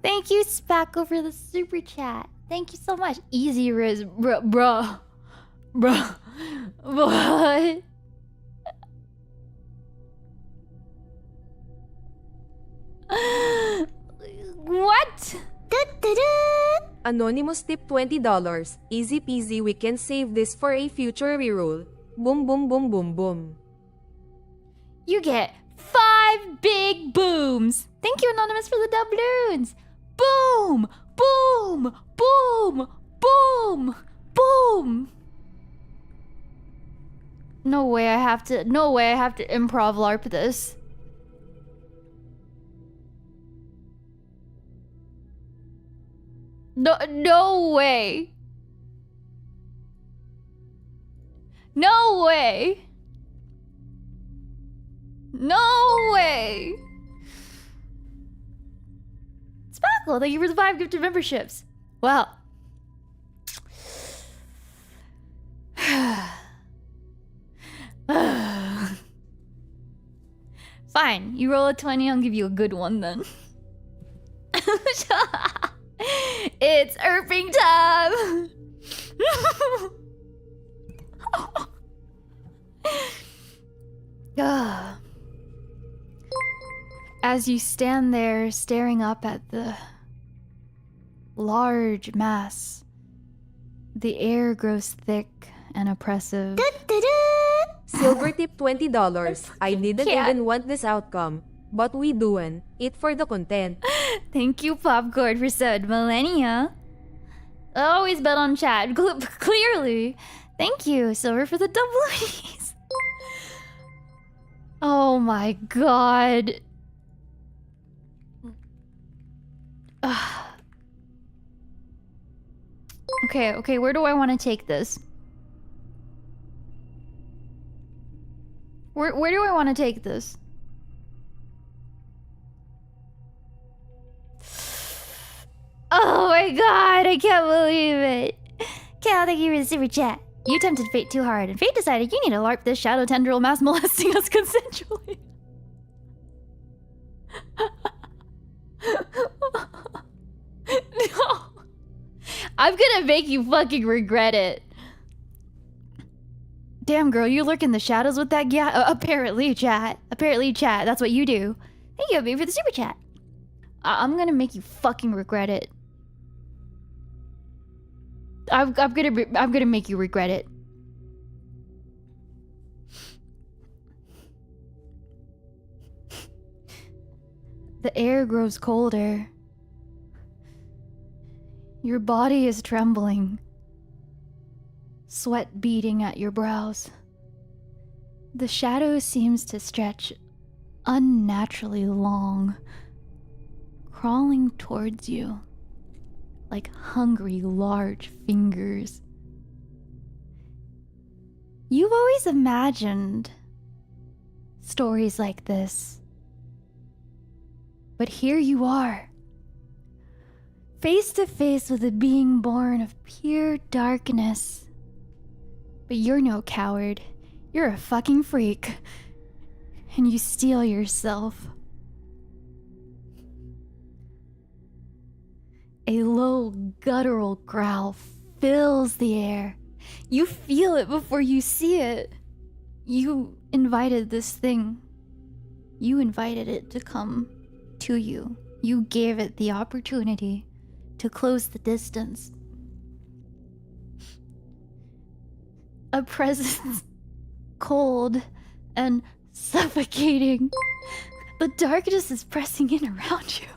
Thank you, Spackle, for the super chat. Thank you so much. Easy Riz, bruh. What? What? Anonymous tip $20. Easy peasy, we can save this for a future reroll. Boom boom boom boom boom. You get 5 big booms. Thank you, Anonymous, for the Dabloons. Boom! Boom! Boom! Boom! Boom! No way I have to improv LARP this. No way. No way. No way. Spackle, thank you for the 5 gifted memberships. Well. Fine, you roll a 20, I'll give you a good one then. It's Irping time! As you stand there staring up at the large mass, the air grows thick and oppressive. Silver tip $20. I didn't even want this outcome, but we doin' it for the content. Thank you, Popcorn, for said millennia. I always bet on chat, clearly. Thank you, Silver, for the doublies. Oh my god. Okay, where do I want to take this? Where do I want to take this? Oh my god, I can't believe it. Cal, thank you for the super chat. You tempted fate too hard, and fate decided you need to LARP this shadow tendril mass molesting us consensually. No. I'm gonna make you fucking regret it. Damn, girl, you lurk in the shadows with that guy? Apparently, chat. Apparently, chat. That's what you do. Thank you, baby, for the super chat. I'm gonna make you fucking regret it. I'm gonna make you regret it. The air grows colder. Your body is trembling. Sweat beading at your brows. The shadow seems to stretch unnaturally long, crawling towards you. like hungry, large fingers. You've always imagined stories like this. But here you are, face to face with a being born of pure darkness. But you're no coward. You're a fucking freak. And you steel yourself. A low, guttural growl fills the air. You feel it before you see it. You invited this thing. You invited it to come to you. You gave it the opportunity to close the distance. A presence cold and suffocating. The darkness is pressing in around you.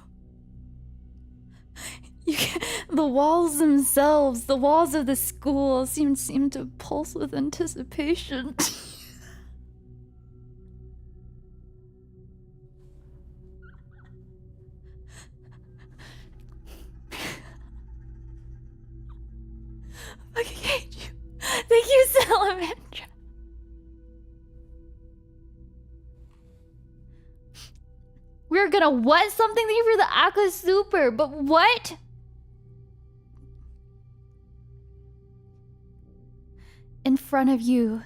The walls themselves, the walls of the school seem to pulse with anticipation. I hate you. Thank you, Salamandra. We're gonna what something for the Aqua Super, but what? In front of you,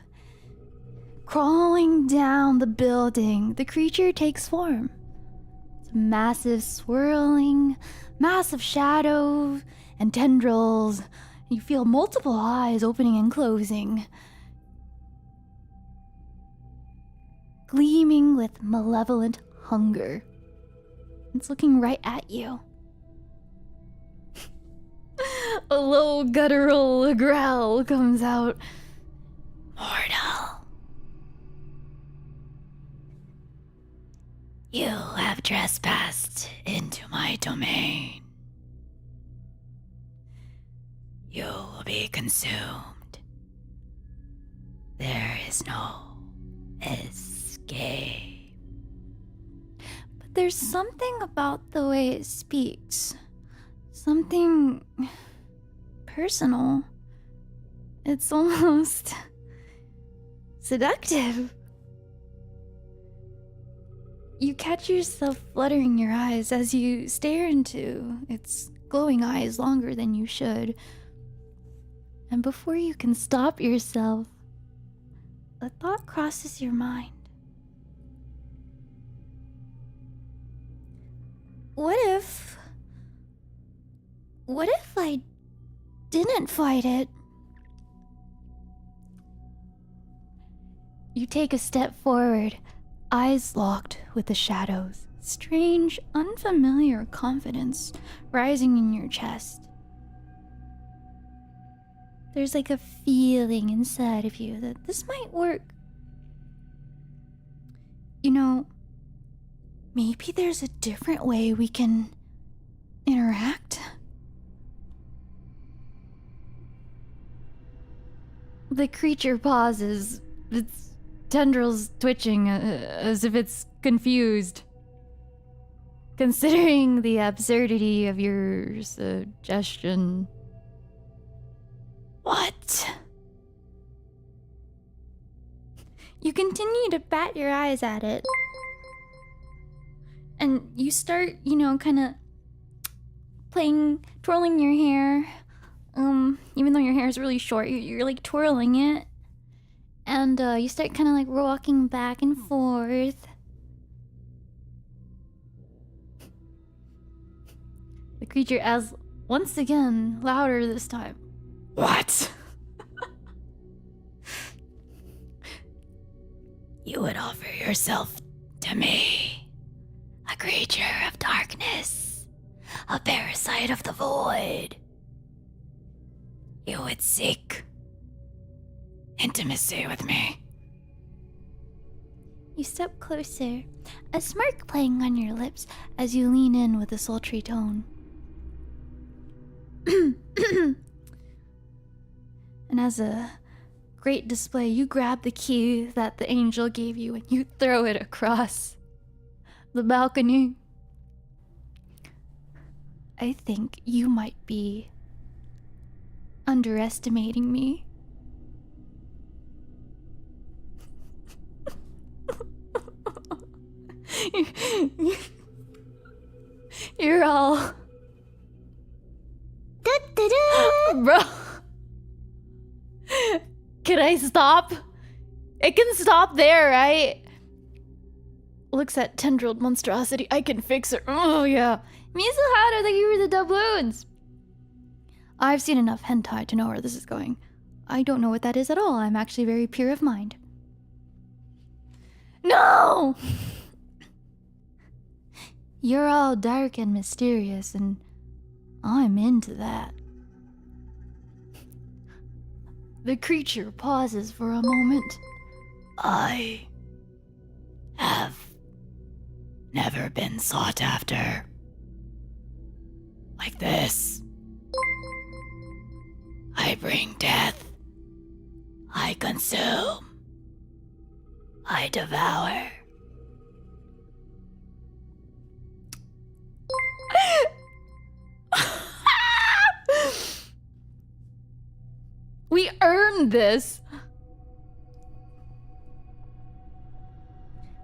crawling down the building, the creature takes form. It's a massive swirling, massive shadow and tendrils. You feel multiple eyes opening and closing, gleaming with malevolent hunger. It's looking right at you. A low guttural growl comes out. Mortal, you have trespassed into my domain. You will be consumed. There is no escape. But there's something about the way it speaks. Something personal. It's almost seductive. You catch yourself fluttering your eyes as you stare into its glowing eyes longer than you should. And before you can stop yourself, a thought crosses your mind. What if I didn't fight it? You take a step forward, eyes locked with the shadows. Strange, unfamiliar confidence rising in your chest. There's like a feeling inside of you that this might work. You know, maybe there's a different way we can interact. The creature pauses, its tendrils twitching as if it's confused. Considering the absurdity of your suggestion. What? You continue to bat your eyes at it. And you start, kind of twirling your hair. Even though your hair is really short, you're like twirling it. And you start kind of like rocking back and forth. The creature asks once again, louder this time. What? You would offer yourself to me, a creature of darkness, a parasite of the void. You would seek intimacy with me. You step closer, a smirk playing on your lips as you lean in with a sultry tone. And as a great display, you grab the key that the angel gave you and you throw it across the balcony. I think you might be underestimating me. You're all... Bro. Can I stop? It can stop there, right? Looks at tendrilled monstrosity. I can fix her. Oh, yeah. Mizuhara, thank you for the doubloons. I've seen enough hentai to know where this is going. I don't know what that is at all. I'm actually very pure of mind. No! You're all dark and mysterious, and I'm into that. The creature pauses for a moment. I have never been sought after like this. I bring death. I consume. I devour. We earned this.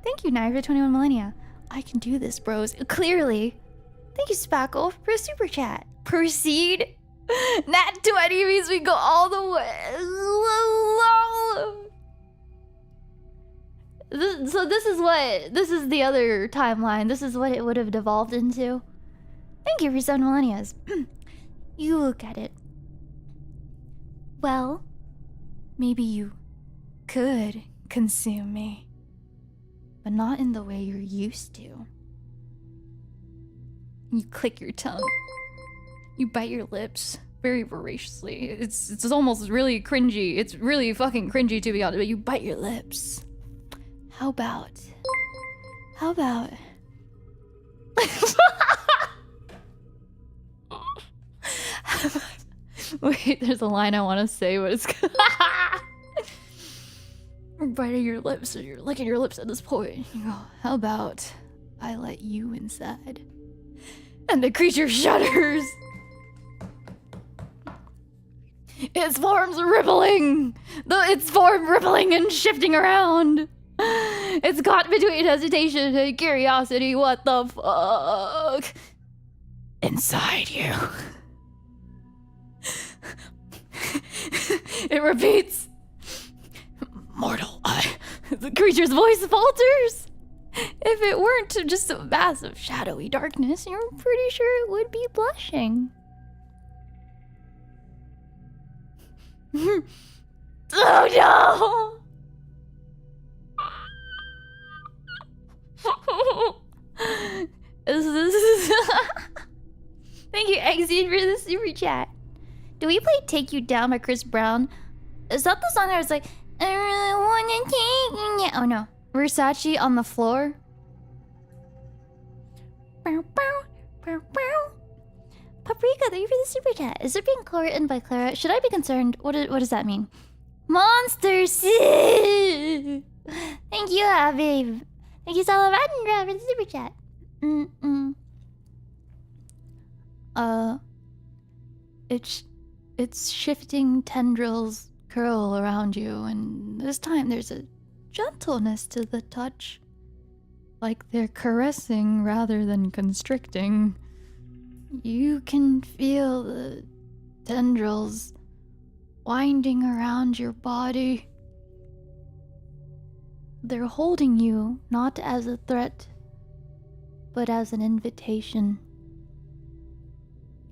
Thank you, Niagara 21 Millennia. I can do this, bros. Clearly. Thank you, Spackle, for a super chat. Proceed. Nat 20 means we go all the way. So this is the other timeline. This is what it would have devolved into. Thank you for 7 millennias. You look at it. Well, maybe you could consume me, but not in the way you're used to. You click your tongue. You bite your lips very voraciously. It's almost really cringy. It's really fucking cringy, to be honest, but you bite your lips. How about... Wait, there's a line I want to say, but it's... You're biting your lips, or you're licking your lips at this point. You go, how about I let you inside? And the creature shudders. Its form's rippling. Its form rippling and shifting around. It's caught between hesitation and curiosity. What the fuck? Inside you. It repeats. Mortal, the creature's voice falters. If it weren't just a mass of shadowy darkness, you're pretty sure it would be blushing. Oh no! This is Thank you, Exit, for the super chat. Do we play Take You Down by Chris Brown? Is that the song that was like, I really wanna take you? Oh no. Versace on the floor? Bow, bow, bow, bow. Paprika, thank you for the super chat. Is it being written by Clara? Should I be concerned? What does that mean? Monsters! Thank you, Habib. Thank you, Salavandra, for the super chat. It's shifting tendrils curl around you, and this time there's a gentleness to the touch. Like they're caressing rather than constricting. You can feel the tendrils winding around your body. They're holding you not as a threat, but as an invitation.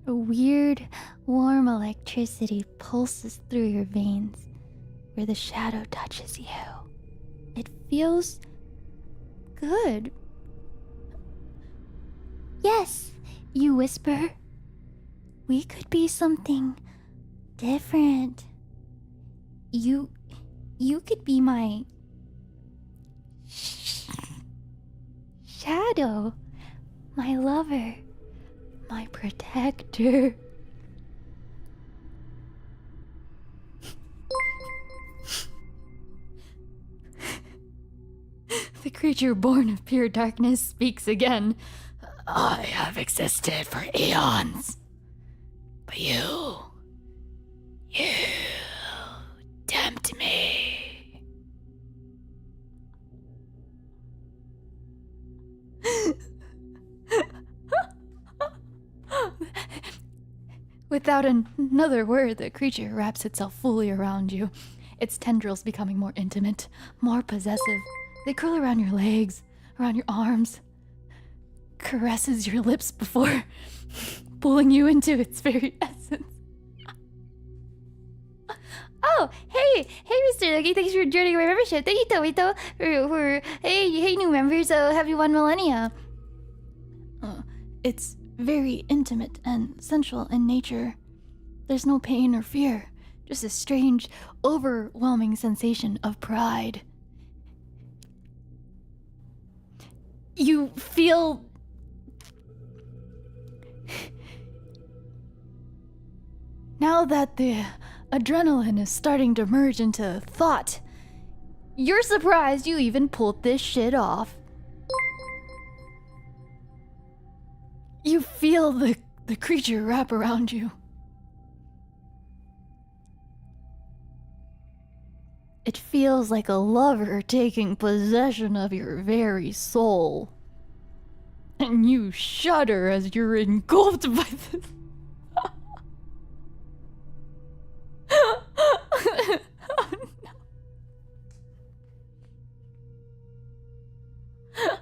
A weird, warm electricity pulses through your veins where the shadow touches you. It feels good. Yes, you whisper. We could be something different. You could be my shadow, my lover, my protector. The creature born of pure darkness speaks again. I have existed for eons. But you tempt me. Without another word, the creature wraps itself fully around you, its tendrils becoming more intimate, more possessive. They curl around your legs, around your arms, caresses your lips before pulling you into its very essence. Oh, hey, Mr. Lucky, thanks for joining my membership. Thank you, Tomito, for hey, new members. Happy 1 millennia. It's very intimate and sensual in nature. There's no pain or fear, just a strange, overwhelming sensation of pride. You feel... Now that the adrenaline is starting to merge into thought, you're surprised you even pulled this shit off. You feel the creature wrap around you. It feels like a lover taking possession of your very soul. And you shudder as you're engulfed by this. Oh, no.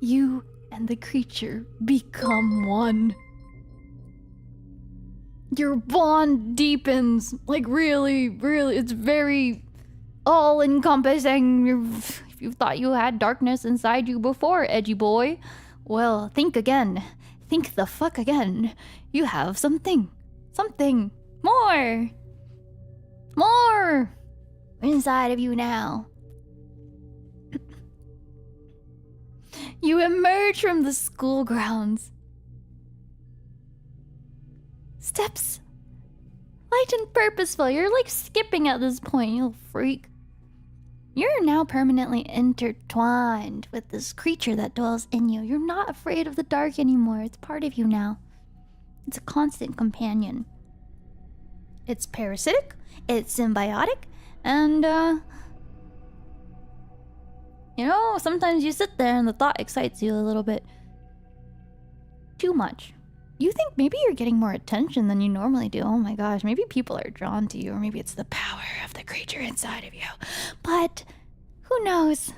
You and the creature become one. Your bond deepens, like really, it's very all-encompassing. If you thought you had darkness inside you before, edgy boy, well, think again. Think the fuck again. You have something more inside of you now. You emerge from the school grounds. Steps light and purposeful. You're like skipping at this point, you little freak. You're now permanently intertwined with this creature that dwells in you. You're not afraid of the dark anymore. It's part of you now. It's a constant companion. It's parasitic, it's symbiotic, and you know, sometimes you sit there and the thought excites you a little bit too much. You think maybe you're getting more attention than you normally do. Oh my gosh, maybe people are drawn to you, or maybe it's the power of the creature inside of you. But who knows?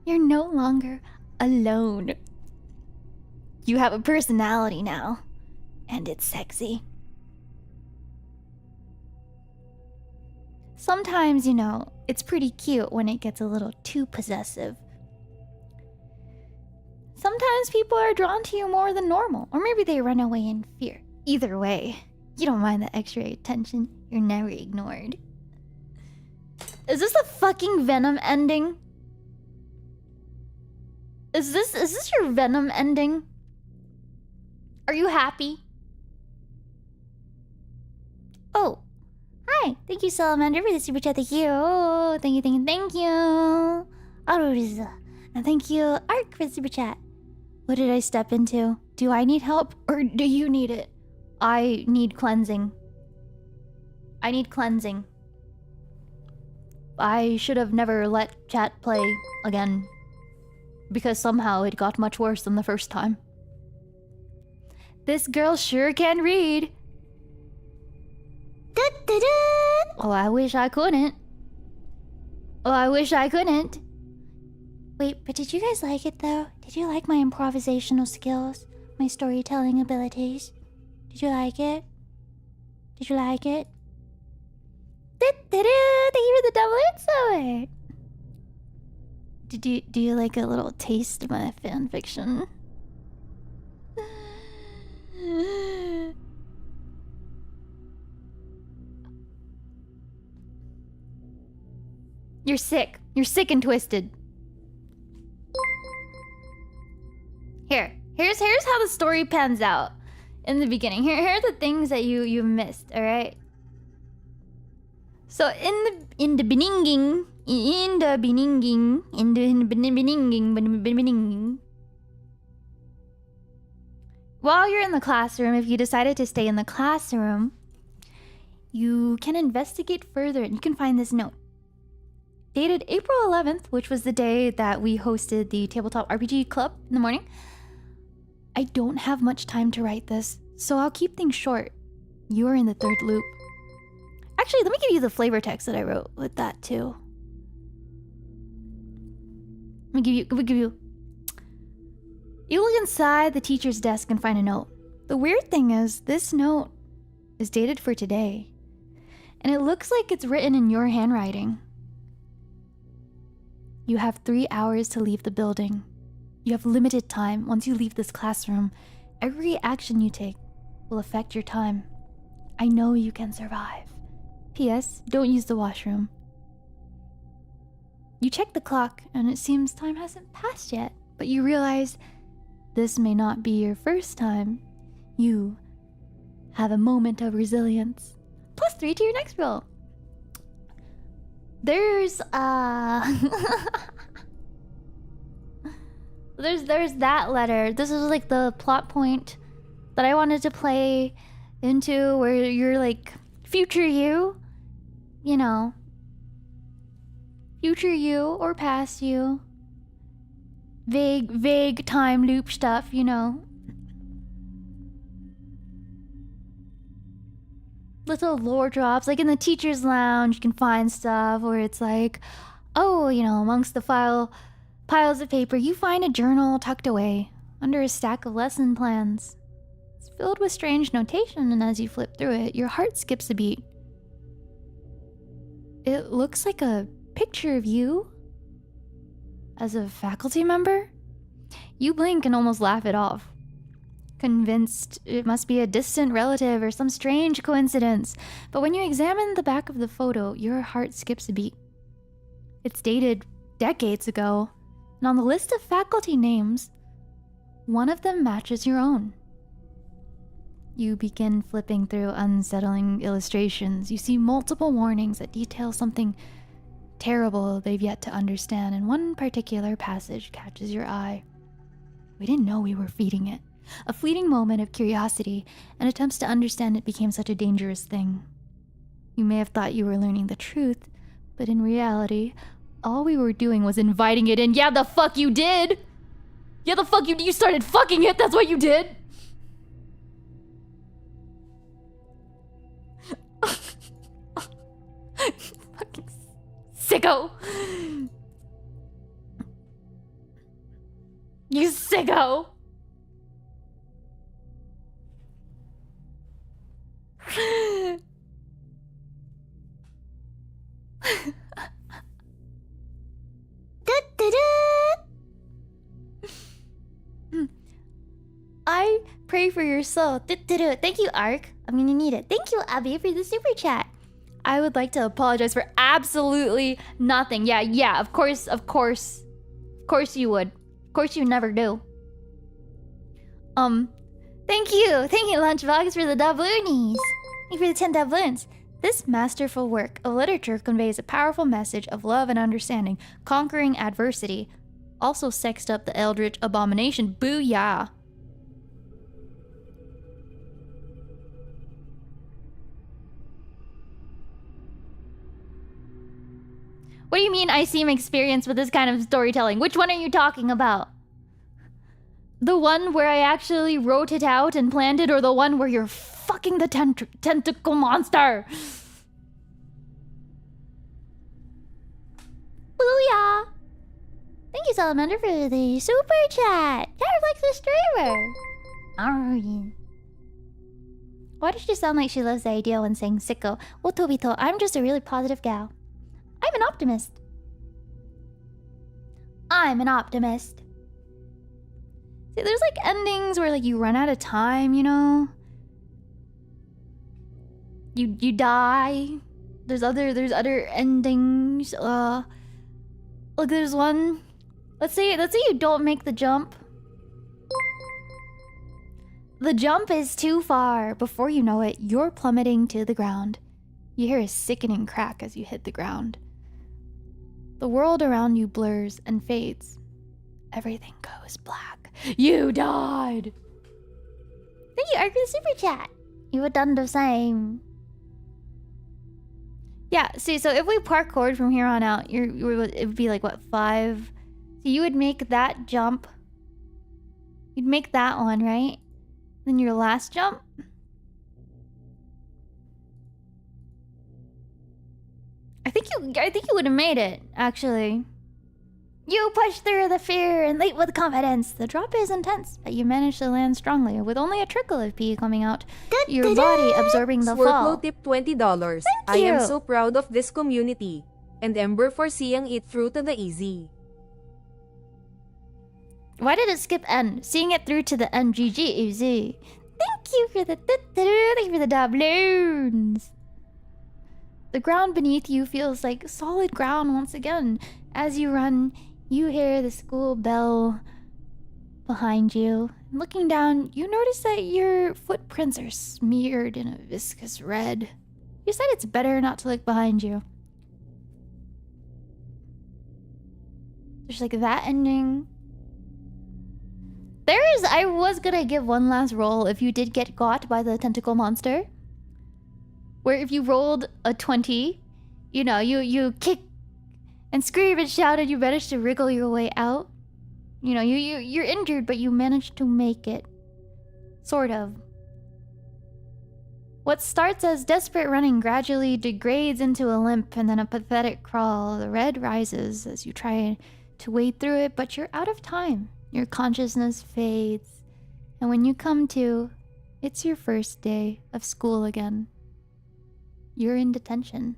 You're no longer alone. You have a personality now, and it's sexy. Sometimes, you know, it's pretty cute when it gets a little too possessive. Sometimes people are drawn to you more than normal, or maybe they run away in fear. Either way, you don't mind the extra attention. You're never ignored. Is this the fucking Venom ending? Is this your Venom ending? Are you happy? Oh. Hi, thank you, Salamander, for the super chat. Thank you. Oh, thank you. And thank you, Ark, for the super chat. What did I step into? Do I need help, or do you need it? I need cleansing. I should have never let chat play again, because somehow it got much worse than the first time. This girl sure can read. Oh, I wish I couldn't. Wait, but did you guys like it though? Did you like my improvisational skills? My storytelling abilities? Did you like it? Thank you for the double insight. Do you like a little taste of my fanfiction? You're sick. You're sick and twisted. Here's how the story pans out in the beginning. Here are the things that you missed, all right? So in the beginning, In the beginning. While you're in the classroom, if you decided to stay in the classroom, you can investigate further and you can find this note. Dated April 11th, which was the day that we hosted the Tabletop RPG Club in the morning. I don't have much time to write this, so I'll keep things short. You're in the third loop. Actually, let me give you the flavor text that I wrote with that too. Let me give you. You look inside the teacher's desk and find a note. The weird thing is, this note is dated for today. And it looks like it's written in your handwriting. You have 3 hours to leave the building. You have limited time. Once you leave this classroom, every action you take will affect your time. I know you can survive. P.S. Don't use the washroom. You check the clock, and it seems time hasn't passed yet, but you realize this may not be your first time. You have a moment of resilience. +3 to your next roll. There's there's that letter. This is like the plot point that I wanted to play into, where you're like future you know, future you or past you, vague time loop stuff, you know. Little lore drops, like in the teacher's lounge you can find stuff where it's like, oh, you know, amongst the piles of paper you find a journal tucked away under a stack of lesson plans. It's filled with strange notation, and as you flip through it, your heart skips a beat. It looks like a picture of you as a faculty member. You blink and almost laugh it off, convinced it must be a distant relative or some strange coincidence. But when you examine the back of the photo, your heart skips a beat. It's dated decades ago, and on the list of faculty names, one of them matches your own. You begin flipping through unsettling illustrations. You see multiple warnings that detail something terrible they've yet to understand, and one particular passage catches your eye. We didn't know we were feeding it. A fleeting moment of curiosity and attempts to understand it became such a dangerous thing. You may have thought you were learning the truth, but in reality, all we were doing was inviting it in. Yeah, the fuck you did! Yeah, the fuck you started fucking it, that's what you did! Fucking sicko! You sicko! I pray for your soul. Thank you, Ark. I'm gonna need it. Thank you, Abby, for the super chat. I would like to apologize for absolutely nothing. Yeah, of course. Of course you would. Of course you never do. Thank you, Lunchbox, for the Dabloonies. Thank you for the 10 Dabloons. This masterful work of literature conveys a powerful message of love and understanding, conquering adversity. Also sexed up the eldritch abomination. Booyah! What do you mean I seem experienced with this kind of storytelling? Which one are you talking about? The one where I actually wrote it out and planned it, or the one where you're fucking the tentacle monster? Booyah! Thank you, Salamander, for the super chat. That reflects the streamer. Alright. Why does she sound like she loves the idea when saying sicko? Well, Tobito, I'm just a really positive gal. I'm an optimist. See, there's like endings where like you run out of time, you know? You die. There's other endings. Look, there's one. Let's say you don't make the jump. The jump is too far. Before you know it, you're plummeting to the ground. You hear a sickening crack as you hit the ground. The world around you blurs and fades. Everything goes black. You died! Thank you, Arkin Super Chat. You would done the same. Yeah, see, so if we parkoured from here on out, it would be like, what, 5? So you would make that jump. You'd make that one, right? Then your last jump. I think you would have made it, actually. You push through the fear and leap with confidence. The drop is intense, but you manage to land strongly with only a trickle of pee coming out. Your body absorbing the fall. Swirlflow tip $20. Thank you. I am so proud of this community. And Ember for seeing it through to the easy. Why did it skip N? Seeing it through to the end, GG, easy. Thank you for the Dabloons. The ground beneath you feels like solid ground once again. As you run, you hear the school bell behind you. Looking down, you notice that your footprints are smeared in a viscous red. You said it's better not to look behind you. There's like that ending. I was gonna give one last roll if you did get got by the tentacle monster. Where if you rolled a 20, you know, you kick and scream and shout and you manage to wriggle your way out. You know, you're injured, but you managed to make it. Sort of. What starts as desperate running gradually degrades into a limp and then a pathetic crawl. The red rises as you try to wade through it, but you're out of time. Your consciousness fades. And when you come to, it's your first day of school again. You're in detention.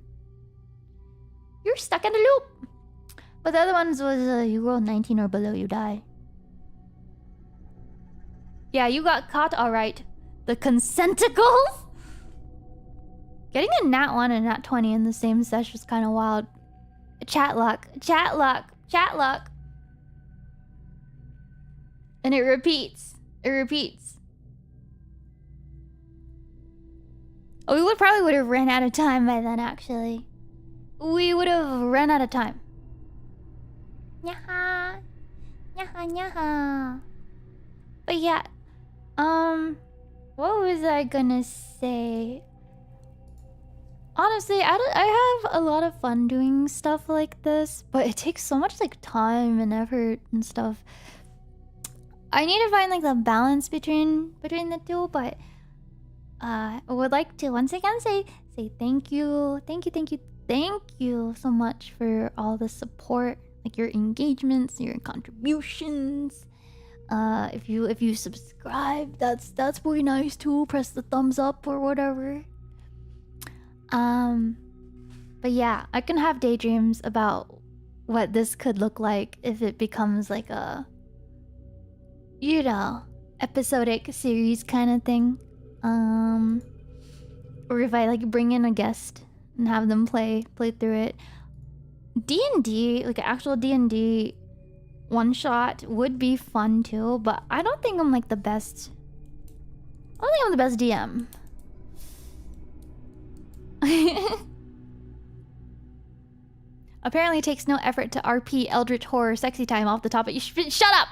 You're stuck in a loop. But the other ones was you roll 19 or below, you die. Yeah, you got caught alright. The consenticles? Getting a nat 1 and nat 20 in the same session was kind of wild. Chat luck, chat luck, chat luck. And it repeats. It repeats. Oh, we probably would have ran out of time by then, actually. We would have run out of time. Nyaha. Nyaha, nyaha. But yeah. What was I gonna say? Honestly, I have a lot of fun doing stuff like this, but it takes so much like time and effort and stuff. I need to find like the balance between the two, but I would like to once again say thank you so much for all the support, like your engagements, your contributions. If you subscribe, that's really nice too. Press the thumbs up or whatever. But yeah, I can have daydreams about what this could look like if it becomes like a, you know, episodic series kind of thing. Or if I like bring in a guest and have them play through it. D&D, like an actual D&D one shot would be fun too, but I don't think I'm like the best. I don't think I'm the best DM. Apparently it takes no effort to RP Eldritch Horror Sexy Time off the top of you. Shut up!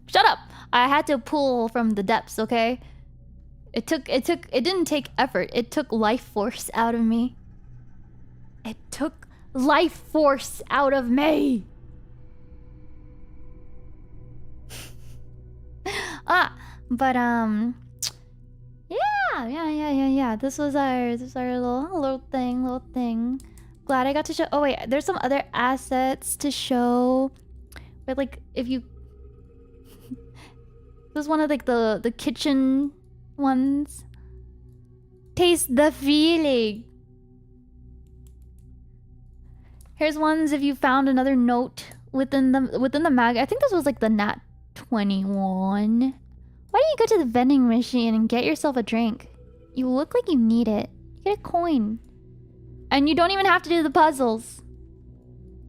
Shut up! I had to pull from the depths, okay? It didn't take effort. It took life force out of me. It took life force out of me! But yeah. This was our little thing. Glad I got to show. Oh wait, there's some other assets to show. But like, if you, this was one of like the kitchen ones. Taste the feeling. Here's ones if you found another note within the mag. I think this was like the nat 21. Why don't you go to the vending machine and get yourself a drink? You look like you need it. You get a coin. And you don't even have to do the puzzles.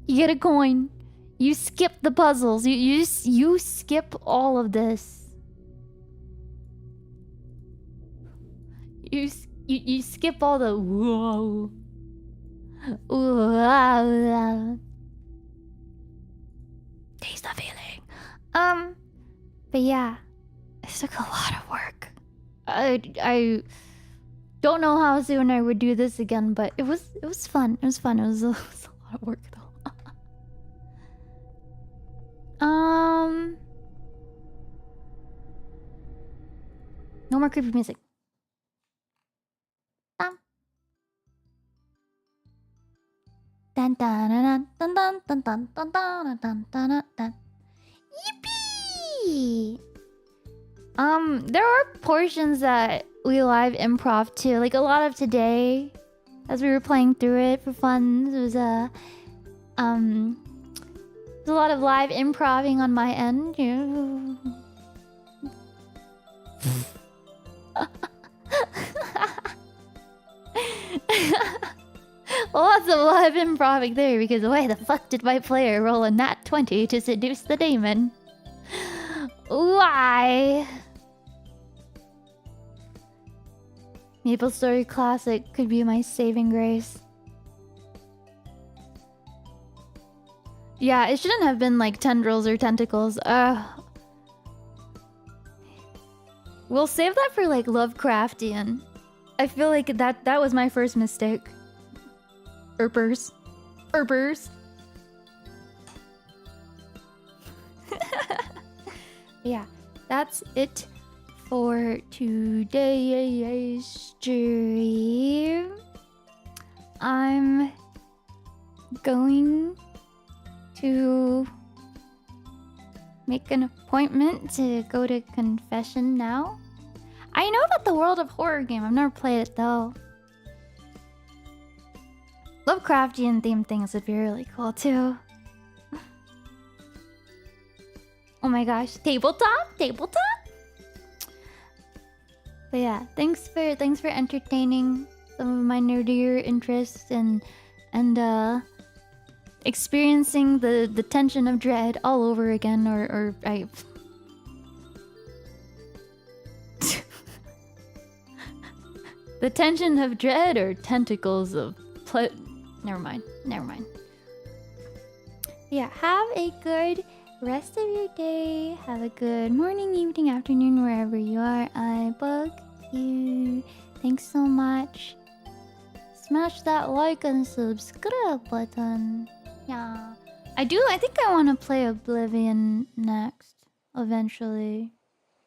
You get a coin. You skip the puzzles. You skip all of this. You skip all the whoa. Ooh, ah, ah. Taste the feeling. But yeah, it took a lot of work. I don't know how soon I would do this again, but it was fun. It was fun. It was a lot of work though. No more creepy music. Dun dun dun dun dun dun dun dun dun dun dun dun. Yippee! There are portions that we live improv too, like a lot of today, as we were playing through it for fun. There was a lot of live improving on my end. Lots of live improving there because why the fuck did my player roll a nat 20 to seduce the demon? Why? Maple Story Classic could be my saving grace. Yeah, it shouldn't have been like tendrils or tentacles. We'll save that for like Lovecraftian. I feel like that was my first mistake. Erpers. Yeah, that's it for today's stream. I'm going to make an appointment to go to confession now. I know about the World of Horror game. I've never played it though. Lovecraftian themed things would be really cool too. Oh my gosh, tabletop? But yeah, thanks for entertaining some of my nerdier interests and experiencing the tension of dread all over again, or I the tension of dread or tentacles of never mind. Yeah, have a good rest of your day. Have a good morning, evening, afternoon, wherever you are. I bug you. Thanks so much. Smash that like and subscribe button. Yeah. I think I want to play Oblivion next. Eventually.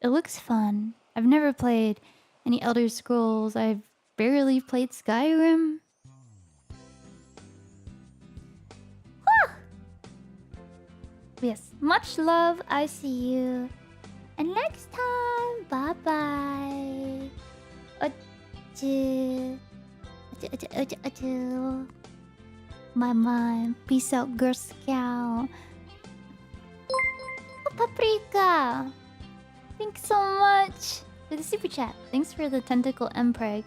It looks fun. I've never played any Elder Scrolls. I've barely played Skyrim. Yes, much love. I see you. And next time, bye-bye. My mind. Peace out, Girl Scout. Oh, Paprika. Thanks so much for the super chat. Thanks for the tentacle Empreg.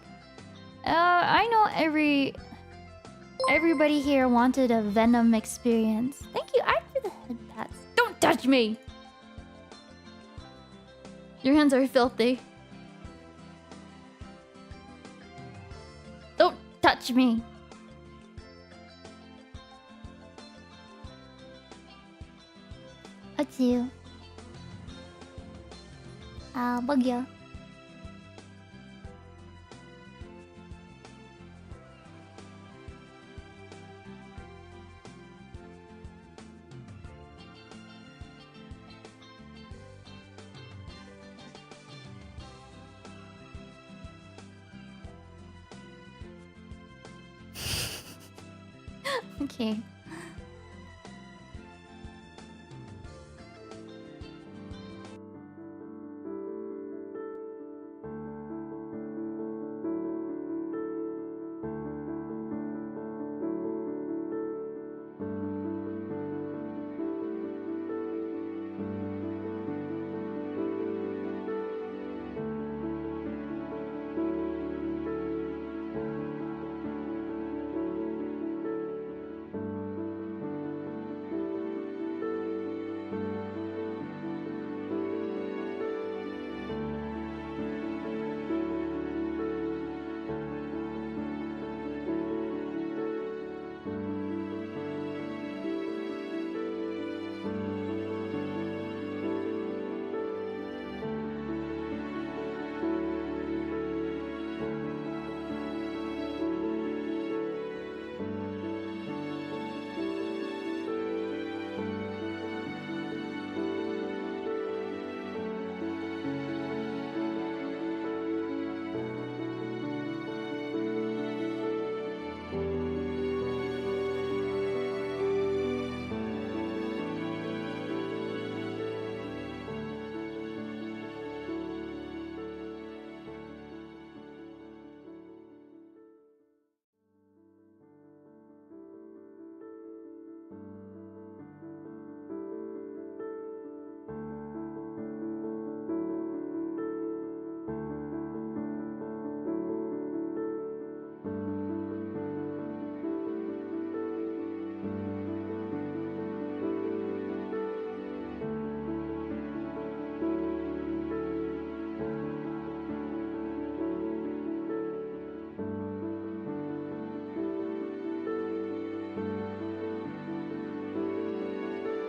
I know everybody here wanted a Venom experience. Thank you, Art, for the head pats. Don't touch me! Your hands are filthy. Don't touch me. Achoo. Bagyo. Okay.